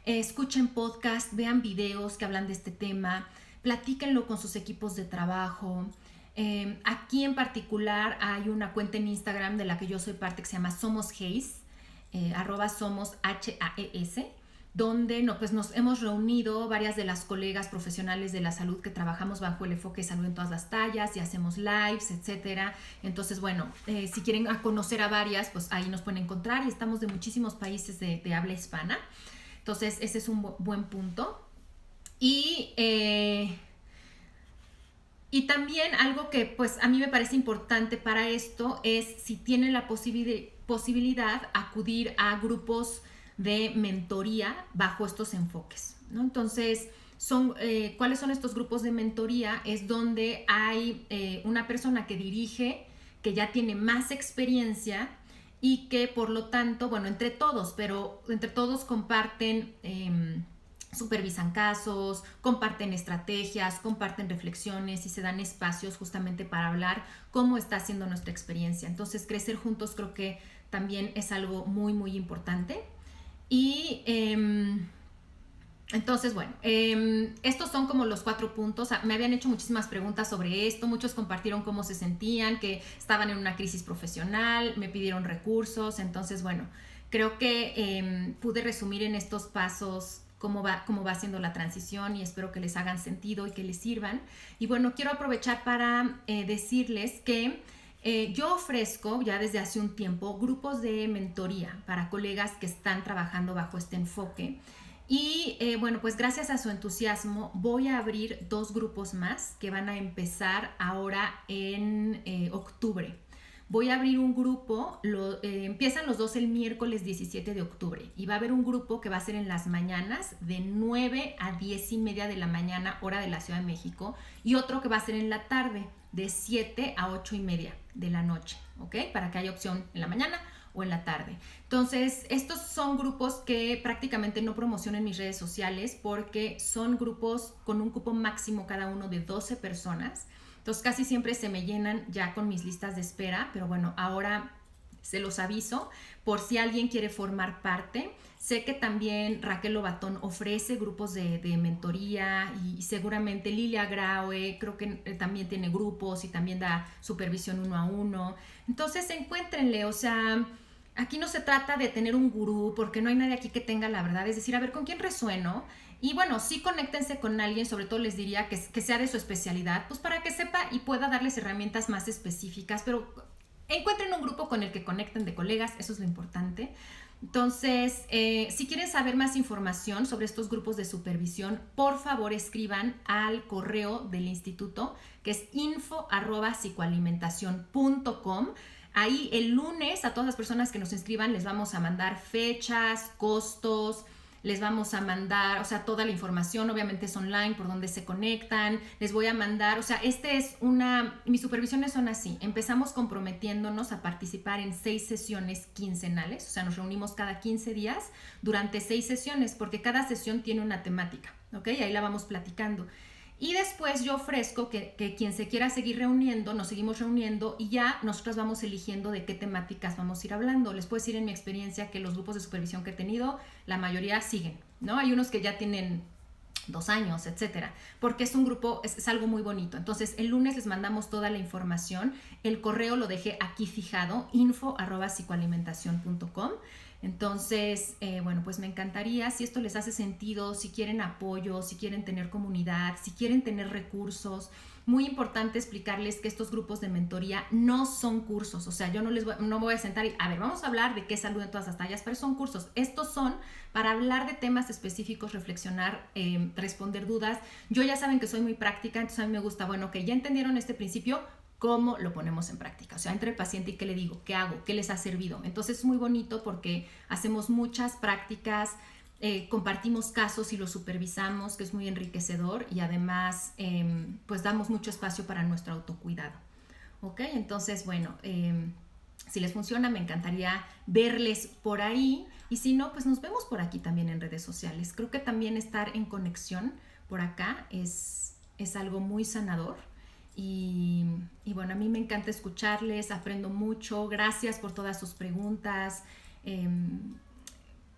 escuchen podcast, vean videos que hablan de este tema, platíquenlo con sus equipos de trabajo. Aquí en particular hay una cuenta en Instagram de la que yo soy parte que se llama Somos Hayes, @somos HAES, donde pues nos hemos reunido varias de las colegas profesionales de la salud que trabajamos bajo el enfoque de salud en todas las tallas y hacemos lives, etcétera. Entonces, bueno, si quieren conocer a varias, pues ahí nos pueden encontrar y estamos de muchísimos países de habla hispana. Entonces, ese es un buen punto. Y también algo que pues a mí me parece importante para esto es si tienen la posibilidad acudir a grupos de mentoría bajo estos enfoques, ¿no? Entonces, ¿cuáles son estos grupos de mentoría? Es donde hay una persona que dirige, que ya tiene más experiencia y que por lo tanto, bueno, entre todos comparten, supervisan casos, comparten estrategias, comparten reflexiones y se dan espacios justamente para hablar cómo está siendo nuestra experiencia. Entonces, crecer juntos creo que también es algo muy, muy importante. Y entonces, bueno, estos son como los 4 puntos. Me habían hecho muchísimas preguntas sobre esto, muchos compartieron cómo se sentían, que estaban en una crisis profesional, me pidieron recursos. Entonces, bueno, creo que pude resumir en estos pasos cómo va siendo la transición y espero que les hagan sentido y que les sirvan. Y bueno, quiero aprovechar para decirles que yo ofrezco ya desde hace un tiempo grupos de mentoría para colegas que están trabajando bajo este enfoque. Y bueno, pues gracias a su entusiasmo voy a abrir 2 grupos más que van a empezar ahora en octubre. Voy a abrir un grupo, empiezan los 2 el miércoles 17 de octubre y va a haber un grupo que va a ser en las mañanas de 9 a 10 y media de la mañana, hora de la Ciudad de México, y otro que va a ser en la tarde de 7 a 8 y media de la noche, ¿ok? Para que haya opción en la mañana o en la tarde. Entonces, estos son grupos que prácticamente no promociono en mis redes sociales porque son grupos con un cupo máximo cada uno de 12 personas. Entonces, casi siempre se me llenan ya con mis listas de espera, pero bueno, ahora se los aviso por si alguien quiere formar parte. Sé que también Raquel Lobatón ofrece grupos de mentoría y seguramente Lilia Graue creo que también tiene grupos y también da supervisión 1 a 1. Entonces encuéntrenle, o sea, aquí no se trata de tener un gurú porque no hay nadie aquí que tenga la verdad, es decir, a ver, ¿con quién resueno? Y bueno, sí conéctense con alguien, sobre todo les diría que sea de su especialidad, pues para que sepa y pueda darles herramientas más específicas, pero encuentren un grupo con el que conecten de colegas, eso es lo importante. Entonces, si quieren saber más información sobre estos grupos de supervisión, por favor escriban al correo del instituto, que es info@psicoalimentacion.com. Ahí el lunes a todas las personas que nos inscriban les vamos a mandar fechas, costos, les vamos a mandar, o sea, toda la información, obviamente es online, por donde se conectan, les voy a mandar, o sea, mis supervisiones son así, empezamos comprometiéndonos a participar en 6 sesiones quincenales, o sea, nos reunimos cada 15 días durante 6 sesiones, porque cada sesión tiene una temática, ¿ok? Ahí la vamos platicando. Y después yo ofrezco que quien se quiera seguir reuniendo, nos seguimos reuniendo y ya nosotros vamos eligiendo de qué temáticas vamos a ir hablando. Les puedo decir en mi experiencia que los grupos de supervisión que he tenido, la mayoría siguen, ¿no? Hay unos que ya tienen 2 años, etcétera, porque es un grupo, es algo muy bonito. Entonces, el lunes les mandamos toda la información. El correo lo dejé aquí fijado, info@psicoalimentacion.com. Entonces, bueno, pues me encantaría, si esto les hace sentido, si quieren apoyo, si quieren tener comunidad, si quieren tener recursos. Muy importante explicarles que estos grupos de mentoría no son cursos, o sea, yo no voy a sentar y, a ver, vamos a hablar de qué salud en todas las tallas, pero son cursos. Estos son para hablar de temas específicos, reflexionar, responder dudas. Yo ya saben que soy muy práctica, entonces a mí me gusta, bueno, que ya entendieron este principio, ¿cómo lo ponemos en práctica? O sea, entre el paciente y qué le digo, qué hago, qué les ha servido. Entonces es muy bonito porque hacemos muchas prácticas, compartimos casos y los supervisamos, que es muy enriquecedor, y además pues damos mucho espacio para nuestro autocuidado. ¿Ok? Entonces, bueno, si les funciona, me encantaría verles por ahí, y si no, pues nos vemos por aquí también en redes sociales. Creo que también estar en conexión por acá es algo muy sanador. Y bueno, a mí me encanta escucharles, aprendo mucho. Gracias por todas sus preguntas.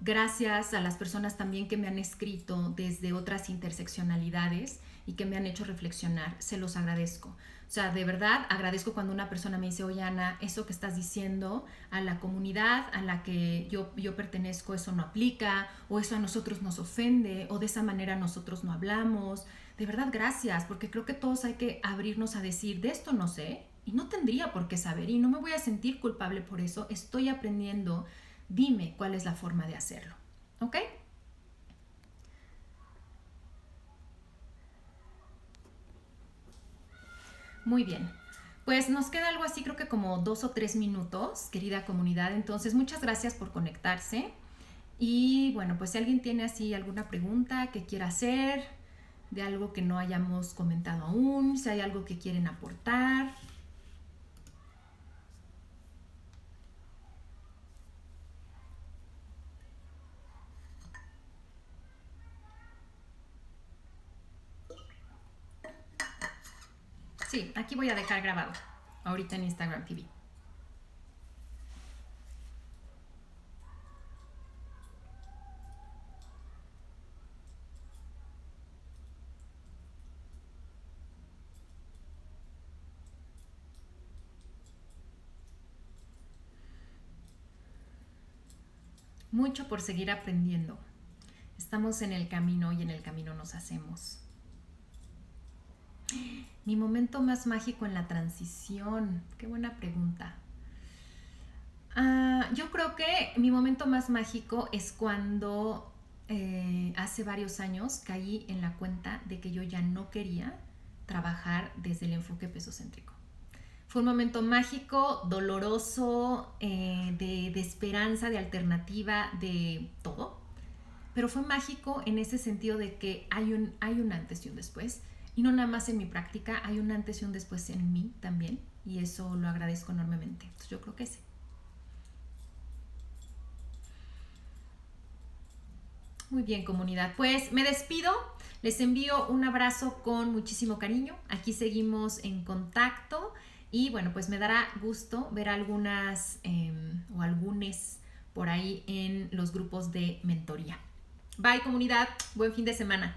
Gracias a las personas también que me han escrito desde otras interseccionalidades y que me han hecho reflexionar. Se los agradezco. O sea, de verdad agradezco cuando una persona me dice, oye, Ana, eso que estás diciendo a la comunidad a la que yo pertenezco, eso no aplica, o eso a nosotros nos ofende, o de esa manera nosotros no hablamos. De verdad, gracias, porque creo que todos hay que abrirnos a decir, de esto no sé, y no tendría por qué saber, y no me voy a sentir culpable por eso, estoy aprendiendo, dime cuál es la forma de hacerlo, ¿ok? Muy bien, pues nos queda algo así, creo que como 2 o 3 minutos, querida comunidad, entonces muchas gracias por conectarse, y bueno, pues si alguien tiene así alguna pregunta que quiera hacer, de algo que no hayamos comentado aún, si hay algo que quieren aportar. Sí, aquí voy a dejar grabado, ahorita en Instagram TV. Mucho por seguir aprendiendo. Estamos en el camino y en el camino nos hacemos. Mi momento más mágico en la transición. Qué buena pregunta. Yo creo que mi momento más mágico es cuando hace varios años caí en la cuenta de que yo ya no quería trabajar desde el enfoque pesocéntrico. Fue un momento mágico, doloroso, de esperanza, de alternativa, de todo. Pero fue mágico en ese sentido de que hay un antes y un después. Y no nada más en mi práctica, hay un antes y un después en mí también. Y eso lo agradezco enormemente. Entonces yo creo que sí. Muy bien, comunidad. Pues me despido. Les envío un abrazo con muchísimo cariño. Aquí seguimos en contacto. Y bueno, pues me dará gusto ver algunas o algunes por ahí en los grupos de mentoría. Bye, comunidad. Buen fin de semana.